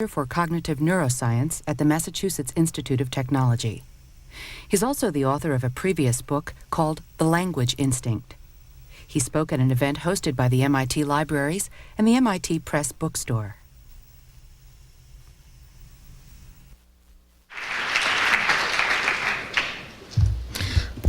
for Cognitive Neuroscience at the Massachusetts Institute of Technology. He's also the author of a previous book called The Language Instinct. He spoke at an event hosted by the MIT Libraries and the MIT Press Bookstore.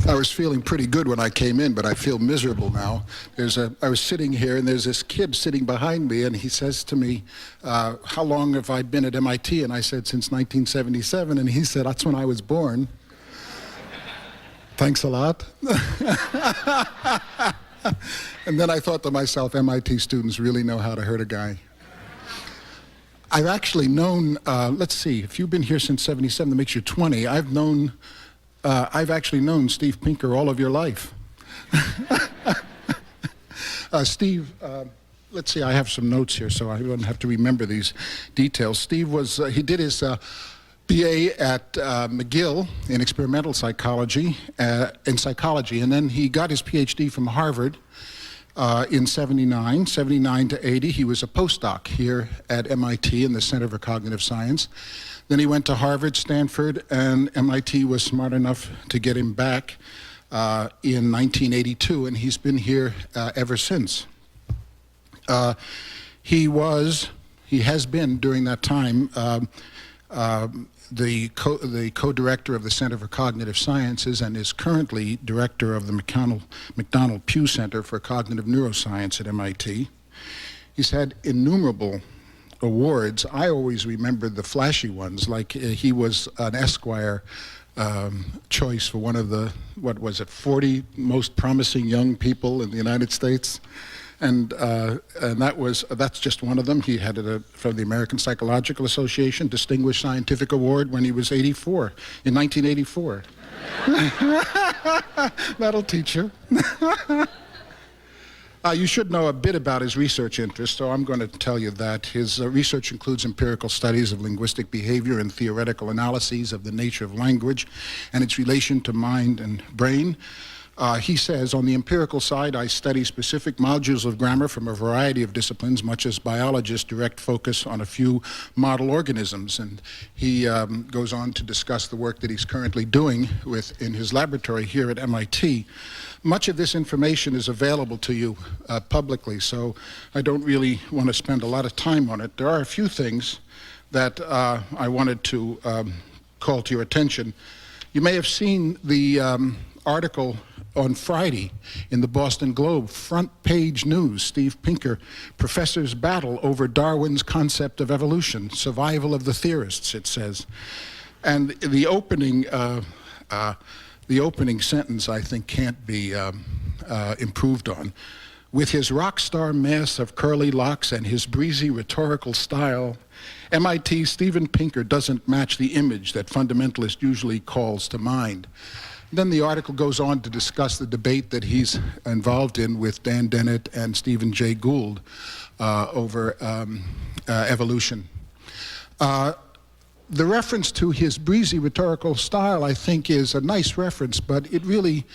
I was feeling pretty good when I came in, but I feel miserable now. I was sitting here, and there's this kid sitting behind me, and he says to me, how long have I been at MIT? And I said, since 1977, and he said, that's when I was born. Thanks a lot. And then I thought to myself, MIT students really know how to hurt a guy. I've actually known, let's see, if you've been here since 77, that makes you 20. I've actually known Steve Pinker all of your life. Steve, let's see, I have some notes here, so I don't have to remember these details. Steve was, he did his BA at McGill in experimental psychology, and then he got his PhD from Harvard in 79 to 80. He was a postdoc here at MIT in the Center for Cognitive Science. Then he went to Harvard, Stanford, and MIT was smart enough to get him back in 1982, and he's been here ever since. He has been, during that time, the co-director of the Center for Cognitive Sciences and is currently director of the McDonald Pew Center for Cognitive Neuroscience at MIT. He's had innumerable awards. I always remember the flashy ones, like he was an Esquire choice for one of the, 40 most promising young people in the United States. And that's just one of them. He had it from the American Psychological Association Distinguished Scientific Award when he was 84, in 1984. That'll teach you. You should know a bit about his research interests, so I'm going to tell you that. His research includes empirical studies of linguistic behavior and theoretical analyses of the nature of language and its relation to mind and brain. He says, on the empirical side, I study specific modules of grammar from a variety of disciplines, much as biologists direct focus on a few model organisms. And he goes on to discuss the work that he's currently doing in his laboratory here at MIT. Much of this information is available to you publicly, so I don't really want to spend a lot of time on it. There are a few things that I wanted to call to your attention. You may have seen the article on Friday in the Boston Globe, front page news, Steve Pinker, professors battle over Darwin's concept of evolution, survival of the theorists, it says. And the opening sentence, I think, can't be improved on. With his rock star mass of curly locks and his breezy rhetorical style, MIT's Steven Pinker doesn't match the image that fundamentalist usually calls to mind. Then the article goes on to discuss the debate that he's involved in with Dan Dennett and Stephen Jay Gould over evolution. The reference to his breezy rhetorical style, I think, is a nice reference, but it really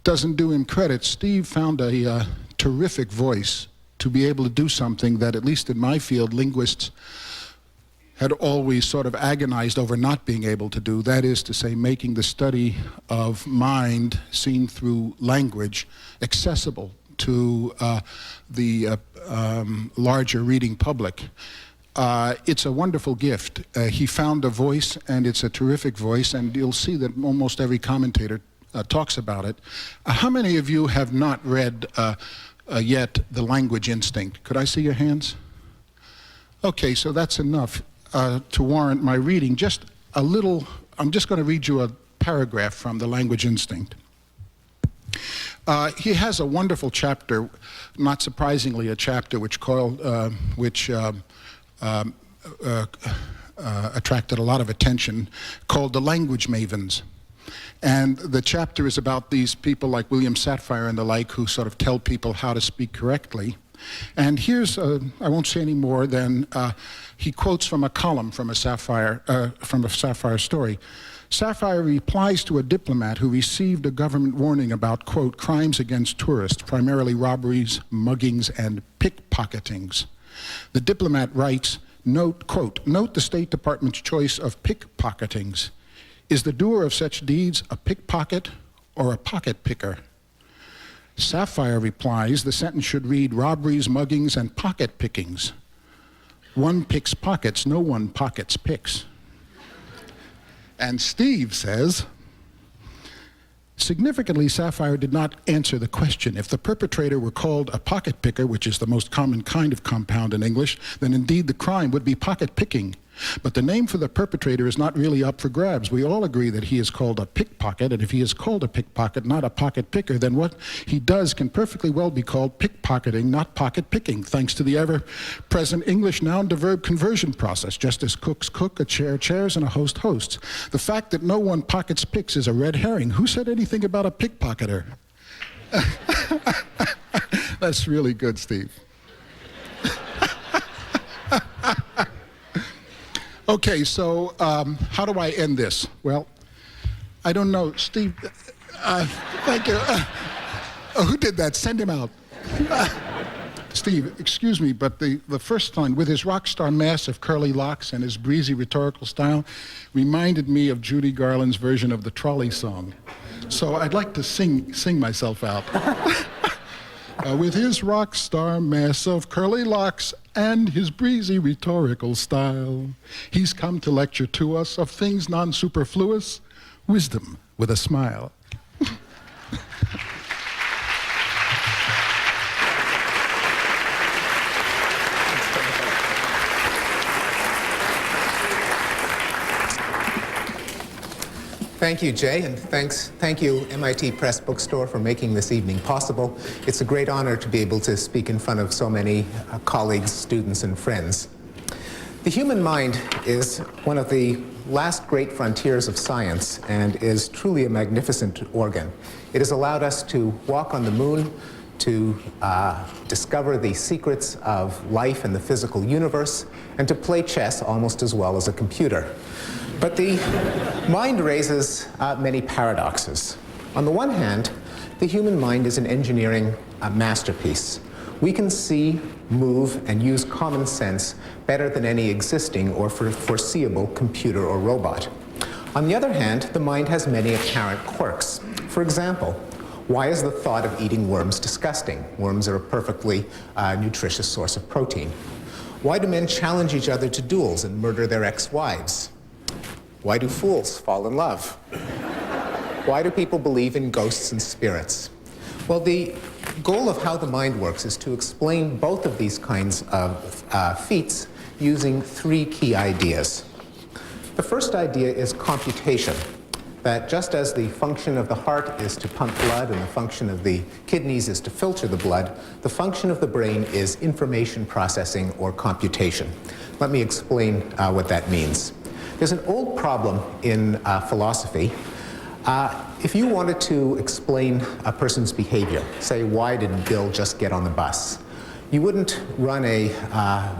doesn't do him credit. Steve found a terrific voice to be able to do something that, at least in my field, linguists had always sort of agonized over not being able to do. That is to say, making the study of mind seen through language accessible to the larger reading public. It's a wonderful gift. He found a voice, and it's a terrific voice, and you'll see that almost every commentator talks about it. How many of you have not read yet The Language Instinct? Could I see your hands? Okay, so that's enough to warrant my reading. Just a little, I'm just going to read you a paragraph from The Language Instinct. He has a wonderful chapter, not surprisingly a chapter which attracted a lot of attention, called The Language Mavens. And the chapter is about these people like William Safire and the like who sort of tell people how to speak correctly. And here's, I won't say any more than, he quotes from a column from a Safire story. Safire replies to a diplomat who received a government warning about, quote, crimes against tourists, primarily robberies, muggings, and pickpocketings. The diplomat writes, Note the State Department's choice of pickpocketings. Is the doer of such deeds a pickpocket or a pocket picker? Sapphire replies the sentence should read robberies, muggings, and pocket pickings. One picks pockets, no one pockets picks. And Steve says, significantly, Sapphire did not answer the question. If the perpetrator were called a pocket picker, which is the most common kind of compound in English, then indeed the crime would be pocket picking. But the name for the perpetrator is not really up for grabs. We all agree that he is called a pickpocket, and if he is called a pickpocket, not a pocket picker, then what he does can perfectly well be called pickpocketing, not pocket picking, thanks to the ever-present English noun-to-verb conversion process, just as cooks cook, a chair chairs, and a host hosts. The fact that no one pockets picks is a red herring. Who said anything about a pickpocketer? That's really good, Steve. Okay, so how do I end this? Well, I don't know. Steve, thank you. Who did that? Send him out. Steve, excuse me, but the first line, with his rock star mass of curly locks and his breezy rhetorical style, reminded me of Judy Garland's version of the trolley song. So I'd like to sing myself out. With his rock star mass of curly locks and his breezy rhetorical style, he's come to lecture to us of things non-superfluous, wisdom with a smile. Thank you, Jay, and thank you, MIT Press Bookstore, for making this evening possible. It's a great honor to be able to speak in front of so many colleagues, students, and friends. The human mind is one of the last great frontiers of science and is truly a magnificent organ. It has allowed us to walk on the moon, to discover the secrets of life and the physical universe, and to play chess almost as well as a computer. But the mind raises many paradoxes. On the one hand, the human mind is an engineering masterpiece. We can see, move, and use common sense better than any existing or foreseeable computer or robot. On the other hand, the mind has many apparent quirks. For example, why is the thought of eating worms disgusting? Worms are a perfectly nutritious source of protein. Why do men challenge each other to duels and murder their ex-wives? Why do fools fall in love? Why do people believe in ghosts and spirits? Well, the goal of how the mind works is to explain both of these kinds of feats using three key ideas. The first idea is computation, that just as the function of the heart is to pump blood and the function of the kidneys is to filter the blood, the function of the brain is information processing or computation. Let me explain what that means. There's an old problem in philosophy. If you wanted to explain a person's behavior, say, why did Bill just get on the bus? You wouldn't run a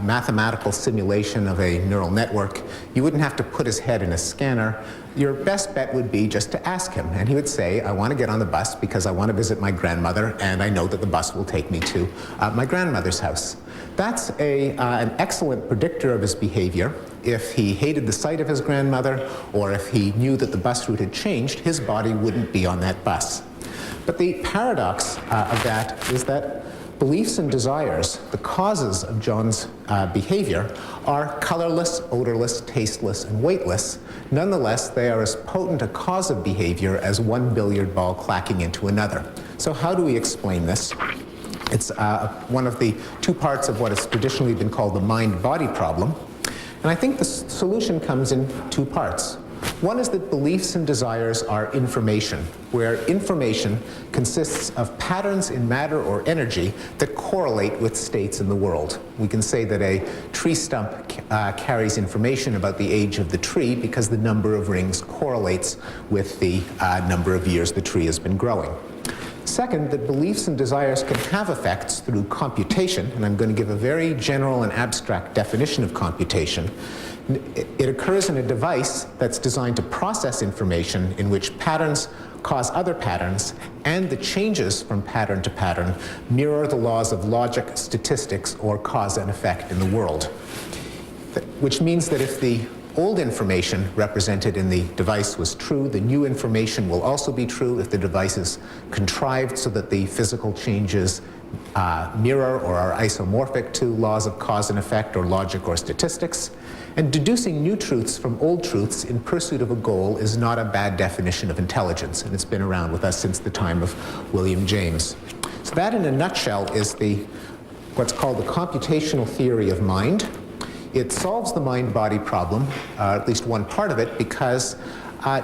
mathematical simulation of a neural network. You wouldn't have to put his head in a scanner. Your best bet would be just to ask him. And he would say, I want to get on the bus because I want to visit my grandmother, and I know that the bus will take me to my grandmother's house. That's an excellent predictor of his behavior. If he hated the sight of his grandmother, or if he knew that the bus route had changed, his body wouldn't be on that bus. But the paradox of that is that beliefs and desires, the causes of John's behavior, are colorless, odorless, tasteless, and weightless. Nonetheless, they are as potent a cause of behavior as one billiard ball clacking into another. So how do we explain this? It's one of the two parts of what has traditionally been called the mind-body problem. And I think the solution comes in two parts. One is that beliefs and desires are information, where information consists of patterns in matter or energy that correlate with states in the world. We can say that a tree stump carries information about the age of the tree because the number of rings correlates with the number of years the tree has been growing. Second, that beliefs and desires can have effects through computation, and I'm going to give a very general and abstract definition of computation. It occurs in a device that's designed to process information in which patterns cause other patterns, and the changes from pattern to pattern mirror the laws of logic, statistics, or cause and effect in the world. which means that if the old information represented in the device was true, the new information will also be true if the device is contrived so that the physical changes mirror or are isomorphic to laws of cause and effect or logic or statistics. And deducing new truths from old truths in pursuit of a goal is not a bad definition of intelligence, and it's been around with us since the time of William James. So that, in a nutshell, is what's called the computational theory of mind. It solves the mind-body problem, at least one part of it, because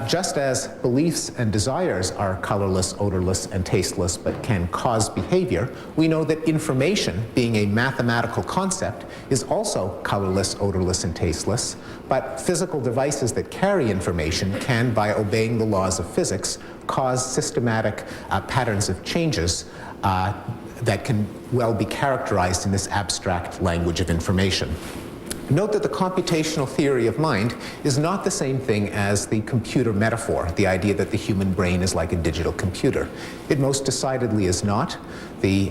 just as beliefs and desires are colorless, odorless, and tasteless, but can cause behavior, we know that information, being a mathematical concept, is also colorless, odorless, and tasteless. But physical devices that carry information can, by obeying the laws of physics, cause systematic patterns of changes that can well be characterized in this abstract language of information. Note that the computational theory of mind is not the same thing as the computer metaphor, the idea that the human brain is like a digital computer. It most decidedly is not. The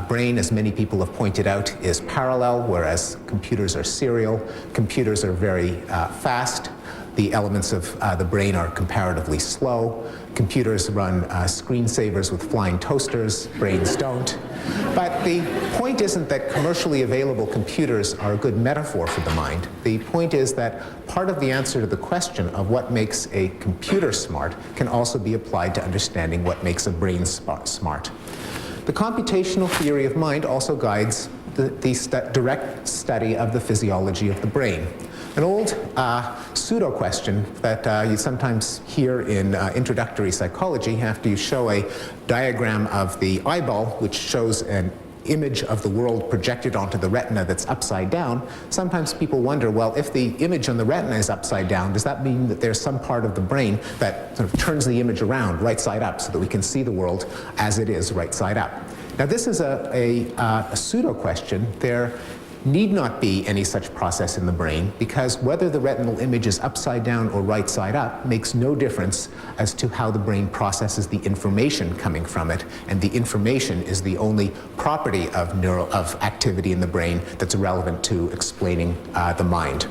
brain, as many people have pointed out, is parallel, whereas computers are serial. Computers are very fast. The elements of the brain are comparatively slow. Computers run screensavers with flying toasters. Brains don't. But the point isn't that commercially available computers are a good metaphor for the mind. The point is that part of the answer to the question of what makes a computer smart can also be applied to understanding what makes a brain smart. The computational theory of mind also guides the direct study of the physiology of the brain. An old pseudo question that you sometimes hear in introductory psychology after you show a diagram of the eyeball, which shows an image of the world projected onto the retina that's upside down. Sometimes people wonder, well, if the image on the retina is upside down, does that mean that there's some part of the brain that sort of turns the image around right side up so that we can see the world as it is right side up? Now, this is a pseudo question. There need not be any such process in the brain, because whether the retinal image is upside down or right side up makes no difference as to how the brain processes the information coming from it, and the information is the only property of activity in the brain that's relevant to explaining the mind.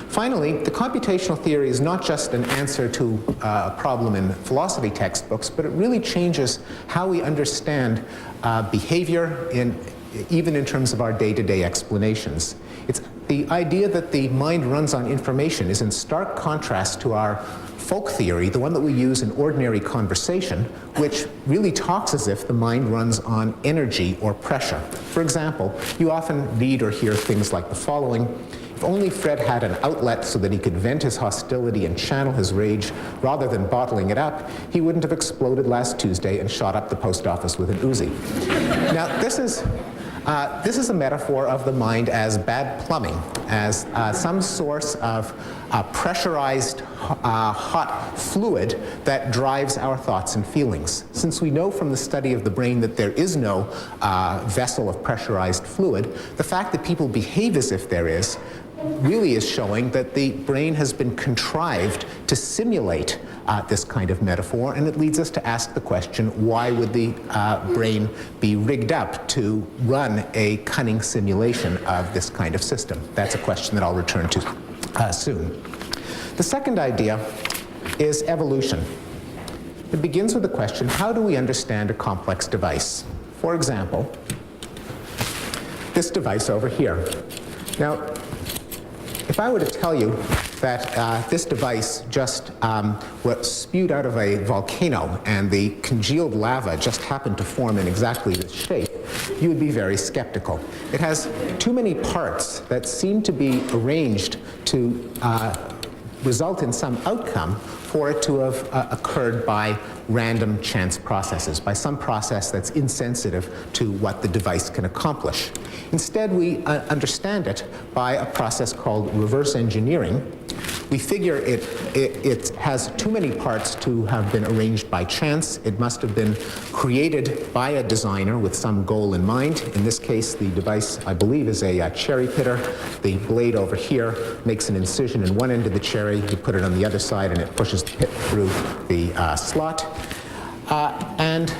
Finally, the computational theory is not just an answer to a problem in philosophy textbooks, but it really changes how we understand behavior even in terms of our day-to-day explanations. It's the idea that the mind runs on information is in stark contrast to our folk theory, the one that we use in ordinary conversation, which really talks as if the mind runs on energy or pressure. For example, you often read or hear things like the following: if only Fred had an outlet so that he could vent his hostility and channel his rage rather than bottling it up, he wouldn't have exploded last Tuesday and shot up the post office with an Uzi. Now, this is a metaphor of the mind as bad plumbing, as some source of pressurized hot fluid that drives our thoughts and feelings. Since we know from the study of the brain that there is no vessel of pressurized fluid, the fact that people behave as if there is really is showing that the brain has been contrived to simulate this kind of metaphor, and it leads us to ask the question, why would the brain be rigged up to run a cunning simulation of this kind of system? That's a question that I'll return to soon. The second idea is evolution. It begins with the question, how do we understand a complex device? For example, this device over here. Now, if I were to tell you that this device just was spewed out of a volcano and the congealed lava just happened to form in exactly this shape, you would be very skeptical. It has too many parts that seem to be arranged to result in some outcome for it to have occurred by random chance processes, by some process that's insensitive to what the device can accomplish. Instead, we understand it by a process called reverse engineering. We figure it has too many parts to have been arranged by chance. It must have been created by a designer with some goal in mind. In this case, the device, I believe, is a cherry pitter. The blade over here makes an incision in one end of the cherry. You put it on the other side, and it pushes the pit through the slot. And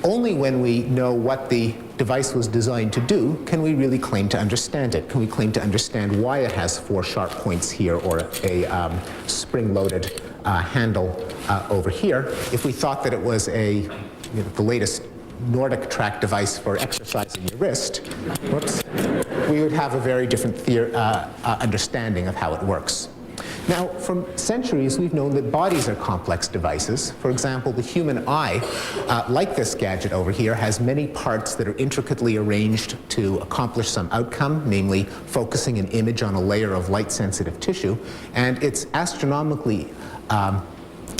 Only when we know what the device was designed to do can we really claim to understand it. Can we claim to understand why it has 4 sharp points here or a spring-loaded handle over here. If we thought that it was the latest Nordic track device for exercising your wrist, whoops, we would have a very different understanding of how it works. Now, from centuries, we've known that bodies are complex devices. For example, the human eye, like this gadget over here, has many parts that are intricately arranged to accomplish some outcome, namely focusing an image on a layer of light-sensitive tissue. And it's astronomically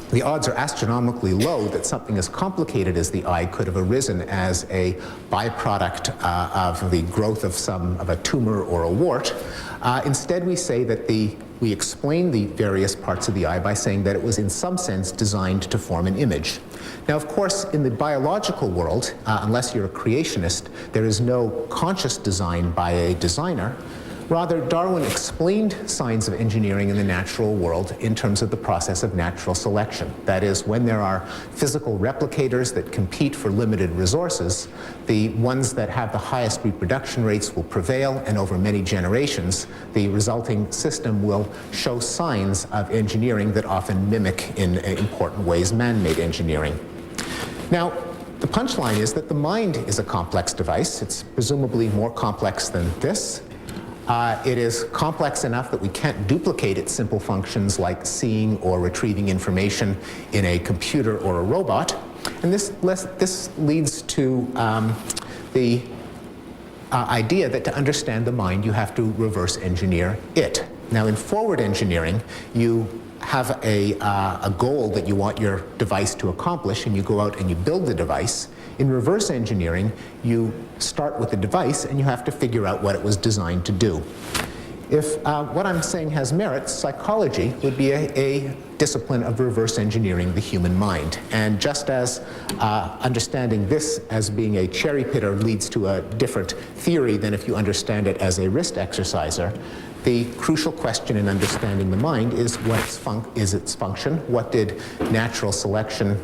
the odds are astronomically low that something as complicated as the eye could have arisen as a byproduct of the growth of a tumor or a wart. Instead, we say that we explain the various parts of the eye by saying that it was in some sense designed to form an image. Now, of course, in the biological world, unless you're a creationist, there is no conscious design by a designer. Rather, Darwin explained signs of engineering in the natural world in terms of the process of natural selection. That is, when there are physical replicators that compete for limited resources, the ones that have the highest reproduction rates will prevail, and over many generations, the resulting system will show signs of engineering that often mimic in important ways man-made engineering. Now, the punchline is that the mind is a complex device. It's presumably more complex than this. It is complex enough that we can't duplicate its simple functions like seeing or retrieving information in a computer or a robot. And this leads to the idea that to understand the mind, you have to reverse engineer it. Now, in forward engineering, you have a goal that you want your device to accomplish, and you go out and you build the device. In reverse engineering, you start with the device and you have to figure out what it was designed to do. If what I'm saying has merit, psychology would be a discipline of reverse engineering the human mind. And just as understanding this as being a cherry picker leads to a different theory than if you understand it as a wrist exerciser, the crucial question in understanding the mind is what is its function, what did natural selection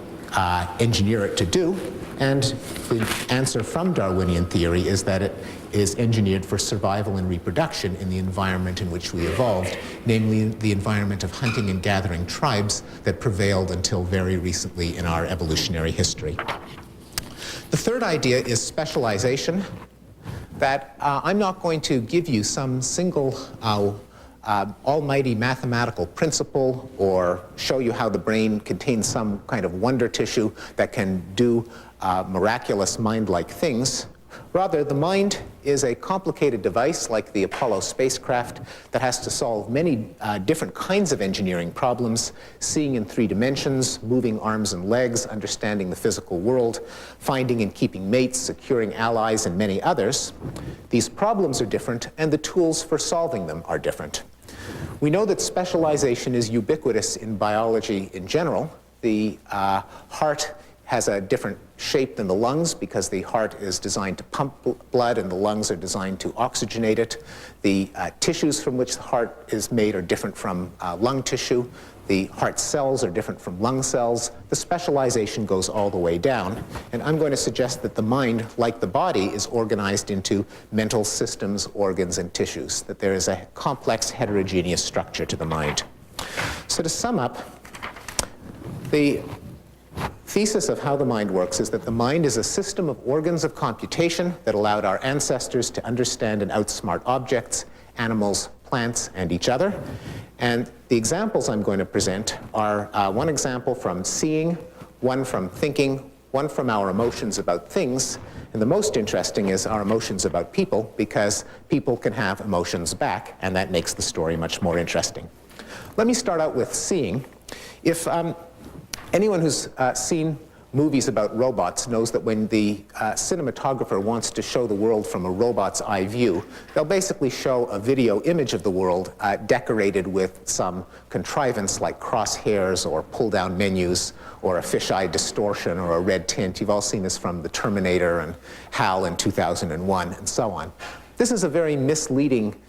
engineer it to do, and the answer from Darwinian theory is that it is engineered for survival and reproduction in the environment in which we evolved, namely the environment of hunting and gathering tribes that prevailed until very recently in our evolutionary history. The third idea is specialization, that I'm not going to give you some single almighty mathematical principle or show you how the brain contains some kind of wonder tissue that can do miraculous mind-like things. Rather, the mind is a complicated device like the Apollo spacecraft that has to solve many different kinds of engineering problems, seeing in 3 dimensions, moving arms and legs, understanding the physical world, finding and keeping mates, securing allies, and many others. These problems are different, and the tools for solving them are different. We know that specialization is ubiquitous in biology in general. The heart has a different shape than the lungs because the heart is designed to pump blood and the lungs are designed to oxygenate it. The tissues from which the heart is made are different from lung tissue. The heart cells are different from lung cells. The specialization goes all the way down. And I'm going to suggest that the mind, like the body, is organized into mental systems, organs, and tissues, that there is a complex heterogeneous structure to the mind. So to sum up, the thesis of how the mind works is that the mind is a system of organs of computation that allowed our ancestors to understand and outsmart objects, animals, plants, and each other. And the examples I'm going to present are one example from seeing, one from thinking, one from our emotions about things, and the most interesting is our emotions about people, because people can have emotions back, and that makes the story much more interesting. Let me start out with seeing. If anyone who's seen movies about robots knows that when the cinematographer wants to show the world from a robot's eye view, they'll basically show a video image of the world decorated with some contrivance like crosshairs or pull-down menus or a fisheye distortion or a red tint. You've all seen this from The Terminator and HAL in 2001 and so on. This is a very misleading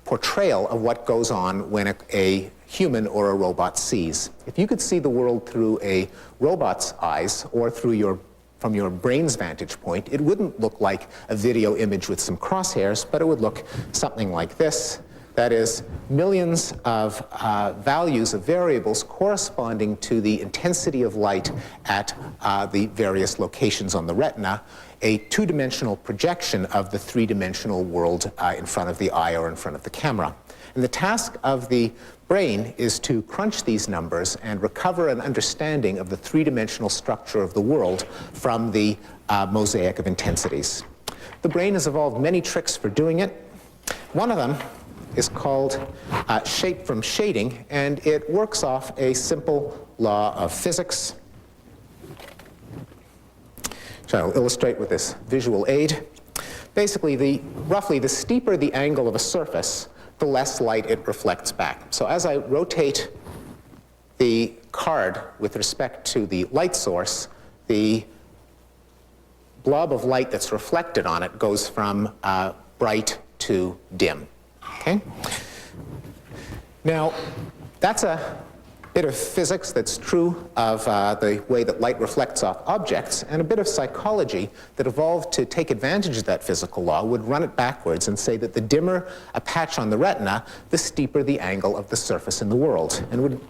portrayal of what goes on when a human or a robot sees. If you could see the world through a robot's eyes or through your from your brain's vantage point, it wouldn't look like a video image with some crosshairs, but it would look something like this. That is, millions of values of variables corresponding to the intensity of light at the various locations on the retina, a two-dimensional projection of the three-dimensional world in front of the eye or in front of the camera. And the task of the brain is to crunch these numbers and recover an understanding of the three-dimensional structure of the world from the mosaic of intensities. The brain has evolved many tricks for doing it. One of them is called shape from shading, and it works off a simple law of physics, which I'll illustrate with this visual aid. Basically, roughly the steeper the angle of a surface, the less light it reflects back. So as I rotate the card with respect to the light source, the blob of light that's reflected on it goes from bright to dim. Okay? Now, that's a bit of physics that's true of the way that light reflects off objects, and a bit of psychology that evolved to take advantage of that physical law would run it backwards and say that the dimmer a patch on the retina, the steeper the angle of the surface in the world. And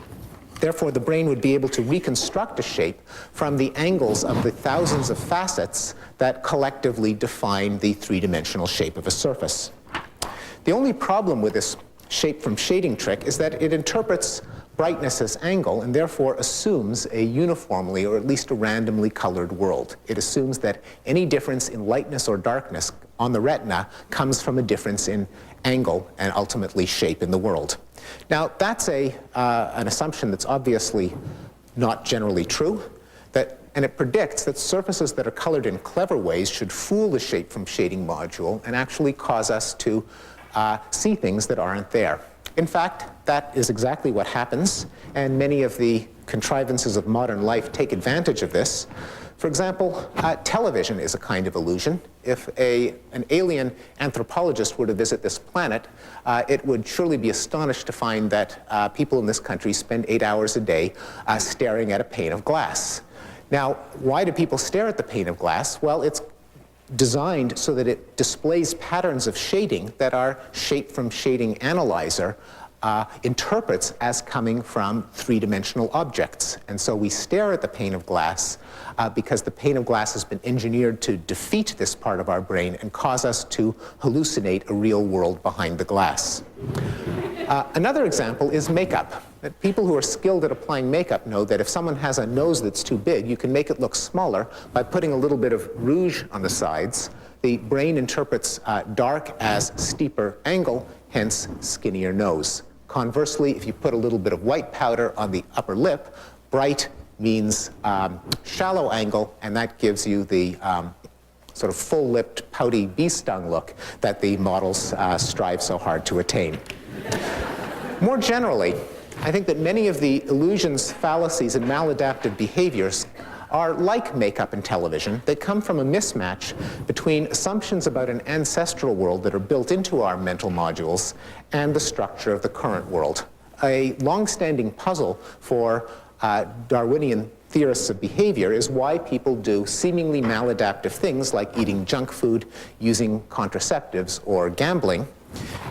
therefore, the brain would be able to reconstruct a shape from the angles of the thousands of facets that collectively define the three-dimensional shape of a surface. The only problem with this shape from shading trick is that it interprets brightness as angle and therefore assumes a uniformly or at least a randomly colored world. It assumes that any difference in lightness or darkness on the retina comes from a difference in angle and ultimately shape in the world. Now, that's an assumption that's obviously not generally true, and it predicts that surfaces that are colored in clever ways should fool the shape from shading module and actually cause us to see things that aren't there. In fact, that is exactly what happens, and many of the contrivances of modern life take advantage of this. For example, television is a kind of illusion. If an alien anthropologist were to visit this planet, it would surely be astonished to find that people in this country spend 8 hours a day staring at a pane of glass. Now, why do people stare at the pane of glass? Well, it's designed so that it displays patterns of shading that our shape from shading analyzer interprets as coming from three-dimensional objects. And so we stare at the pane of glass because the pane of glass has been engineered to defeat this part of our brain and cause us to hallucinate a real world behind the glass. Another example is makeup. That people who are skilled at applying makeup know that if someone has a nose that's too big, you can make it look smaller by putting a little bit of rouge on the sides. The brain interprets dark as steeper angle, hence skinnier nose. Conversely, if you put a little bit of white powder on the upper lip, bright means shallow angle, and that gives you the sort of full-lipped, pouty bee-stung look that the models strive so hard to attain. More generally, I think that many of the illusions, fallacies, and maladaptive behaviors are like makeup and television. They come from a mismatch between assumptions about an ancestral world that are built into our mental modules and the structure of the current world. A long-standing puzzle for Darwinian theorists of behavior is why people do seemingly maladaptive things like eating junk food, using contraceptives, or gambling.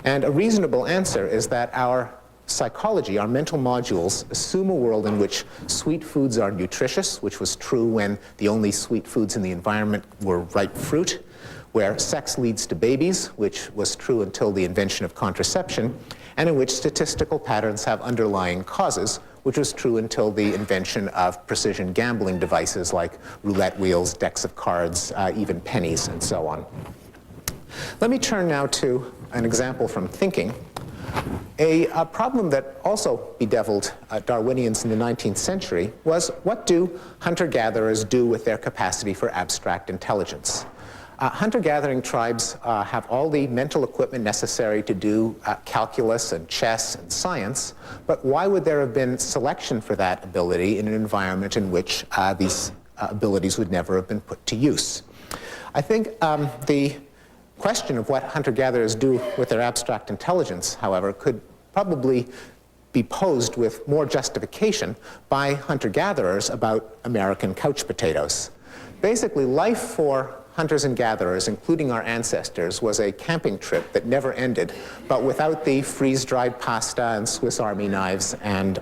And a reasonable answer is that our psychology, our mental modules, assume a world in which sweet foods are nutritious, which was true when the only sweet foods in the environment were ripe fruit, where sex leads to babies, which was true until the invention of contraception, and in which statistical patterns have underlying causes, which was true until the invention of precision gambling devices like roulette wheels, decks of cards, even pennies, and so on. Let me turn now to an example from thinking. A problem that also bedeviled Darwinians in the 19th century was, what do hunter-gatherers do with their capacity for abstract intelligence? Hunter-gathering tribes have all the mental equipment necessary to do calculus and chess and science, but why would there have been selection for that ability in an environment in which these abilities would never have been put to use? I think the question of what hunter-gatherers do with their abstract intelligence, however, could probably be posed with more justification by hunter-gatherers about American couch potatoes. Basically, life for hunters and gatherers, including our ancestors, was a camping trip that never ended, but without the freeze-dried pasta and Swiss Army knives and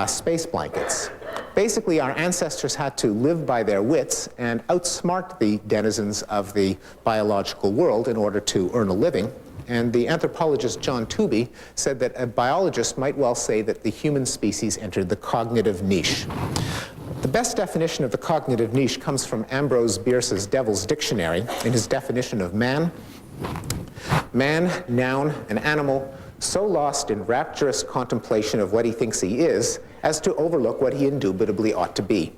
space blankets. Basically, our ancestors had to live by their wits and outsmart the denizens of the biological world in order to earn a living. And the anthropologist John Tooby said that a biologist might well say that the human species entered the cognitive niche. The best definition of the cognitive niche comes from Ambrose Bierce's Devil's Dictionary in his definition of man. Man, noun, an animal so lost in rapturous contemplation of what he thinks he is as to overlook what he indubitably ought to be.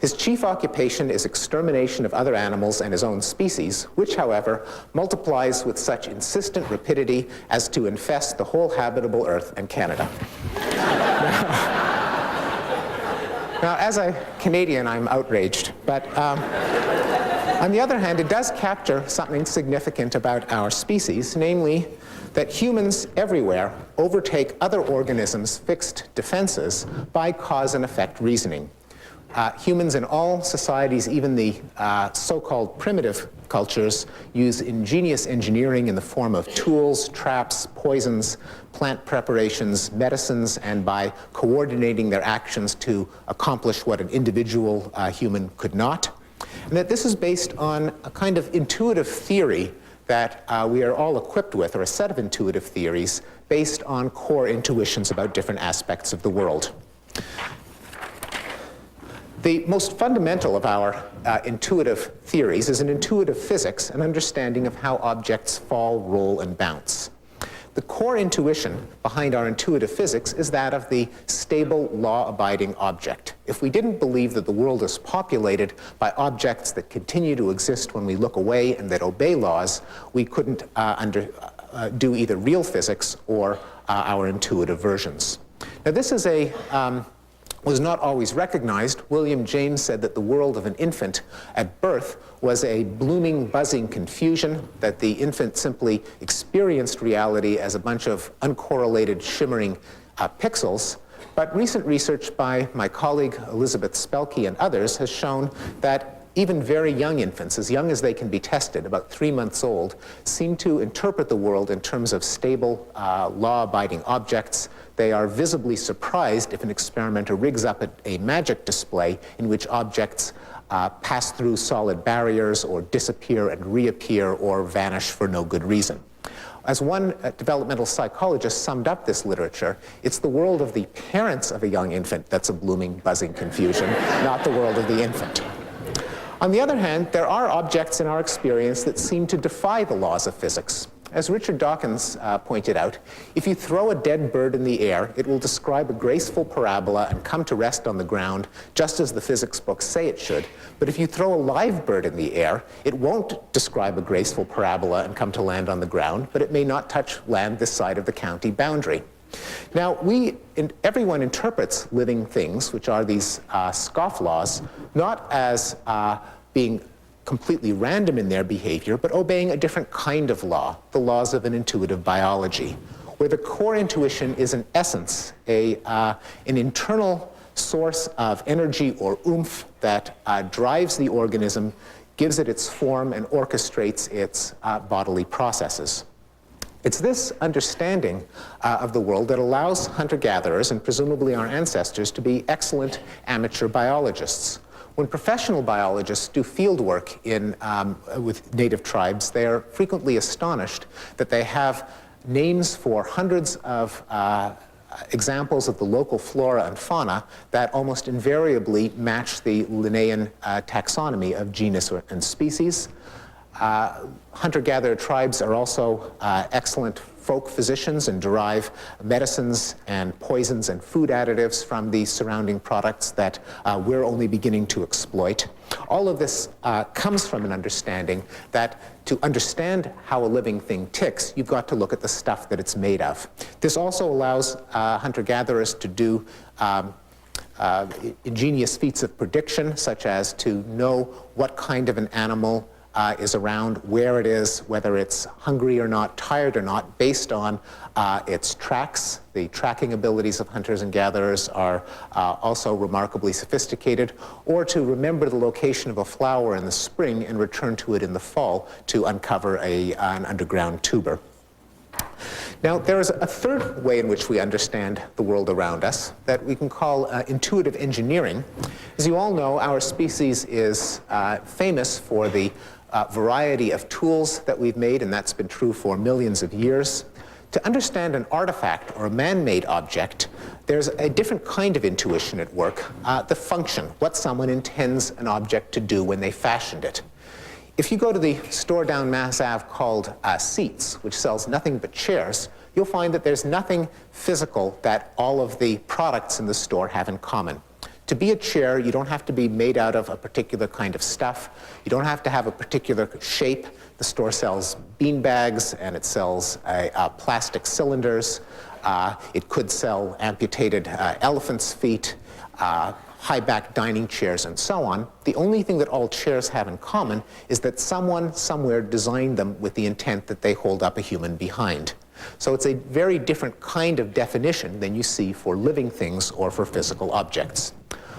His chief occupation is extermination of other animals and his own species, which, however, multiplies with such insistent rapidity as to infest the whole habitable earth and Canada. Now, as a Canadian, I'm outraged, but on the other hand, it does capture something significant about our species, namely that humans everywhere overtake other organisms' fixed defenses by cause and effect reasoning. Humans in all societies, even the so-called primitive cultures, use ingenious engineering in the form of tools, traps, poisons, plant preparations, medicines, and by coordinating their actions to accomplish what an individual human could not. And that this is based on a kind of intuitive theory that we are all equipped with, or a set of intuitive theories based on core intuitions about different aspects of the world. The most fundamental of our intuitive theories is an intuitive physics, an understanding of how objects fall, roll, and bounce. The core intuition behind our intuitive physics is that of the stable, law-abiding object. If we didn't believe that the world is populated by objects that continue to exist when we look away and that obey laws, we couldn't do either real physics or our intuitive versions. Now, this is was not always recognized. William James said that the world of an infant at birth was a blooming, buzzing confusion, that the infant simply experienced reality as a bunch of uncorrelated, shimmering pixels. But recent research by my colleague Elizabeth Spelke and others has shown that even very young infants, as young as they can be tested, about 3 months old, seem to interpret the world in terms of stable, law-abiding objects. They are visibly surprised if an experimenter rigs up a magic display in which objects pass through solid barriers or disappear and reappear or vanish for no good reason. As one developmental psychologist summed up this literature, it's the world of the parents of a young infant that's a blooming, buzzing confusion, not the world of the infant. On the other hand, there are objects in our experience that seem to defy the laws of physics. As Richard Dawkins pointed out, if you throw a dead bird in the air, it will describe a graceful parabola and come to rest on the ground, just as the physics books say it should. But if you throw a live bird in the air, it won't describe a graceful parabola and come to land on the ground, but it may not touch land this side of the county boundary. Now, everyone interprets living things, which are these scofflaws, not as being completely random in their behavior, but obeying a different kind of law, the laws of an intuitive biology, where the core intuition is in essence an internal source of energy or oomph that drives the organism, gives it its form, and orchestrates its bodily processes. It's this understanding of the world that allows hunter-gatherers, and presumably our ancestors, to be excellent amateur biologists. When professional biologists do field work with native tribes, they are frequently astonished that they have names for hundreds of examples of the local flora and fauna that almost invariably match the Linnaean taxonomy of genus and species. Hunter-gatherer tribes are also excellent folk physicians and derive medicines and poisons and food additives from the surrounding products that we're only beginning to exploit. All of this comes from an understanding that to understand how a living thing ticks, you've got to look at the stuff that it's made of. This also allows hunter-gatherers to do ingenious feats of prediction, such as to know what kind of an animal is around where it is, whether it's hungry or not, tired or not, based on its tracks. The tracking abilities of hunters and gatherers are also remarkably sophisticated, or to remember the location of a flower in the spring and return to it in the fall to uncover an underground tuber. Now, there is a third way in which we understand the world around us that we can call intuitive engineering. As you all know, our species is famous for the variety of tools that we've made, and that's been true for millions of years. To understand an artifact or a man-made object, there's a different kind of intuition at work, the function, what someone intends an object to do when they fashioned it. If you go to the store down Mass Ave called Seats, which sells nothing but chairs, you'll find that there's nothing physical that all of the products in the store have in common. To be a chair, you don't have to be made out of a particular kind of stuff. You don't have to have a particular shape. The store sells bean bags, and it sells plastic cylinders. It could sell amputated elephant's feet, high-back dining chairs, and so on. The only thing that all chairs have in common is that someone somewhere designed them with the intent that they hold up a human behind. So it's a very different kind of definition than you see for living things or for physical objects.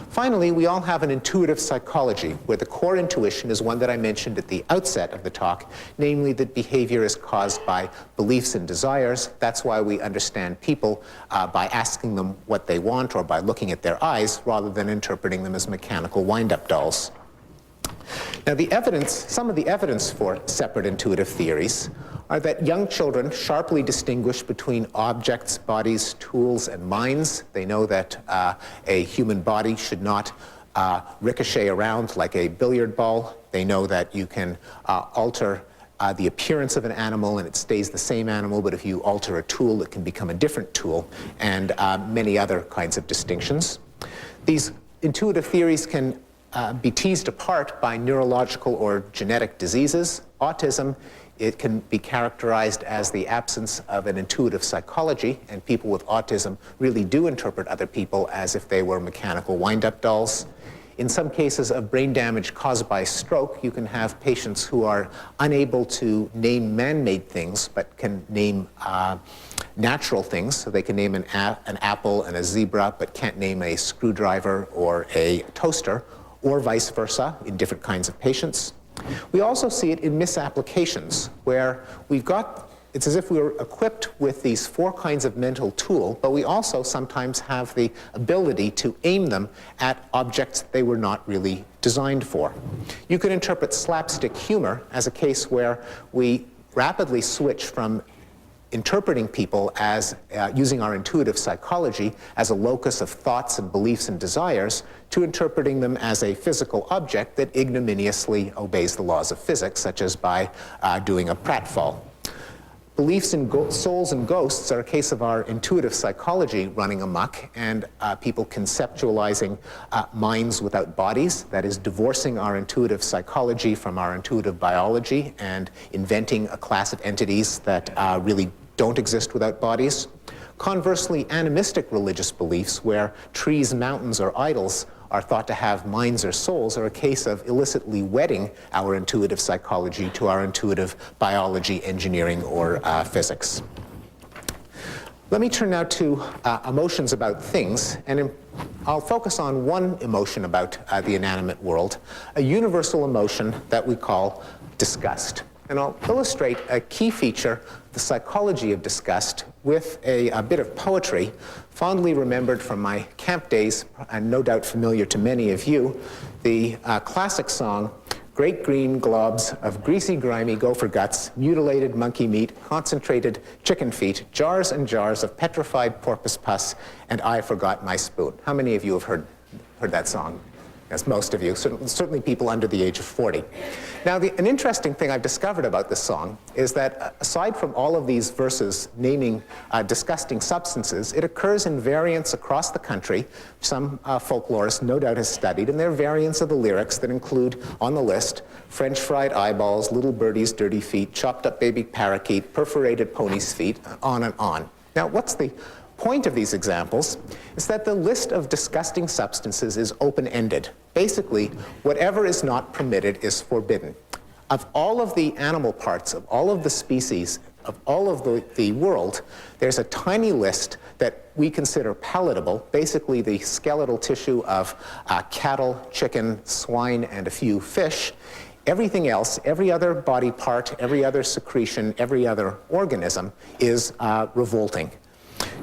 Finally, we all have an intuitive psychology, where the core intuition is one that I mentioned at the outset of the talk, namely that behavior is caused by beliefs and desires. That's why we understand people by asking them what they want or by looking at their eyes, rather than interpreting them as mechanical wind-up dolls. Now, the evidence, some of the evidence for separate intuitive theories are that young children sharply distinguish between objects, bodies, tools, and minds. They know that a human body should not ricochet around like a billiard ball. They know that you can alter the appearance of an animal and it stays the same animal, but if you alter a tool, it can become a different tool, and many other kinds of distinctions. These intuitive theories can be teased apart by neurological or genetic diseases. Autism, it can be characterized as the absence of an intuitive psychology, and people with autism really do interpret other people as if they were mechanical wind-up dolls. In some cases of brain damage caused by stroke, you can have patients who are unable to name man-made things, but can name natural things. So they can name an apple and a zebra, but can't name a screwdriver or a toaster, or vice versa in different kinds of patients. We also see it in misapplications, where it's as if we were equipped with these four kinds of mental tool, but we also sometimes have the ability to aim them at objects they were not really designed for. You could interpret slapstick humor as a case where we rapidly switch from interpreting people as using our intuitive psychology as a locus of thoughts and beliefs and desires, to interpreting them as a physical object that ignominiously obeys the laws of physics, such as by doing a pratfall. Beliefs in souls and ghosts are a case of our intuitive psychology running amok, and people conceptualizing minds without bodies, that is, divorcing our intuitive psychology from our intuitive biology and inventing a class of entities that really don't exist without bodies. Conversely, animistic religious beliefs, where trees, mountains, or idols are thought to have minds or souls, are a case of illicitly wedding our intuitive psychology to our intuitive biology, engineering, or physics. Let me turn now to emotions about things, and I'll focus on one emotion about the inanimate world, a universal emotion that we call disgust. And I'll illustrate a key feature, the psychology of disgust, with a bit of poetry fondly remembered from my camp days, and no doubt familiar to many of you, the classic song, "Great green globs of greasy, grimy gopher guts, mutilated monkey meat, concentrated chicken feet, jars and jars of petrified porpoise pus, and I forgot my spoon." How many of you have heard that song? Yes, most of you, certainly people under the age of 40. Now, an interesting thing I've discovered about this song is that aside from all of these verses naming disgusting substances, it occurs in variants across the country. Some folklorists no doubt has studied, and there are variants of the lyrics that include on the list French fried eyeballs, little birdie's dirty feet, chopped up baby parakeet, perforated pony's feet, on and on. Now, what's the point of these examples is that the list of disgusting substances is open-ended. Basically, whatever is not permitted is forbidden. Of all of the animal parts, of all of the species, of all of the world, there's a tiny list that we consider palatable, basically the skeletal tissue of cattle, chicken, swine, and a few fish. Everything else, every other body part, every other secretion, every other organism is revolting.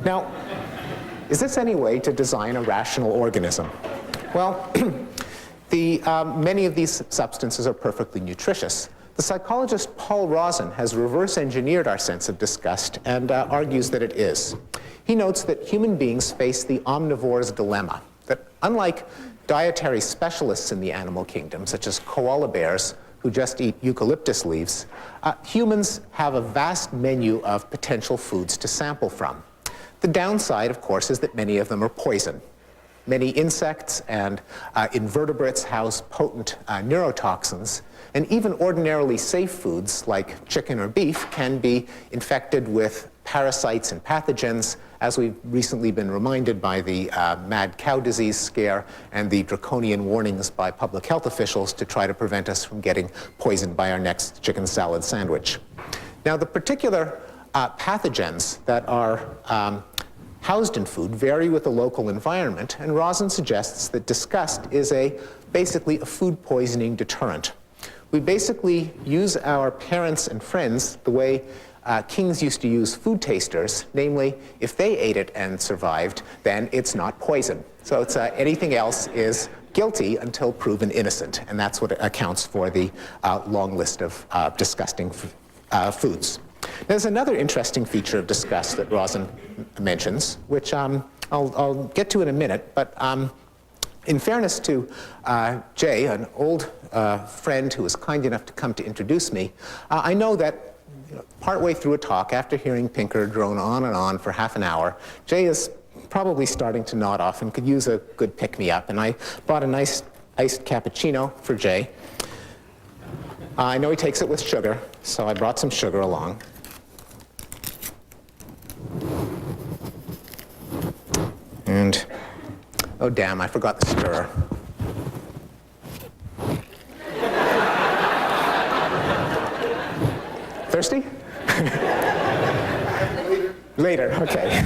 Now, is this any way to design a rational organism? Well, many of these substances are perfectly nutritious. The psychologist Paul Rozin has reverse engineered our sense of disgust and argues that it is. He notes that human beings face the omnivore's dilemma, that unlike dietary specialists in the animal kingdom, such as koala bears who just eat eucalyptus leaves, humans have a vast menu of potential foods to sample from. The downside, of course, is that many of them are poison. Many insects and invertebrates house potent neurotoxins, and even ordinarily safe foods like chicken or beef can be infected with parasites and pathogens, as we've recently been reminded by the mad cow disease scare and the draconian warnings by public health officials to try to prevent us from getting poisoned by our next chicken salad sandwich. Now, the particular pathogens that are housed in food vary with the local environment, and Rozin suggests that disgust is basically a food poisoning deterrent. We basically use our parents and friends the way kings used to use food tasters, namely, if they ate it and survived, then it's not poison. So it's, anything else is guilty until proven innocent, and that's what accounts for the long list of disgusting foods. There's another interesting feature of disgust that Rozin mentions, which I'll get to in a minute, but in fairness to Jay, an old friend who was kind enough to come to introduce me, I know that partway through a talk, after hearing Pinker drone on and on for half an hour, Jay is probably starting to nod off and could use a good pick-me-up, and I bought a nice iced cappuccino for Jay. I know he takes it with sugar, so I brought some sugar along. And, oh damn, I forgot the stirrer. Thirsty? Later, okay.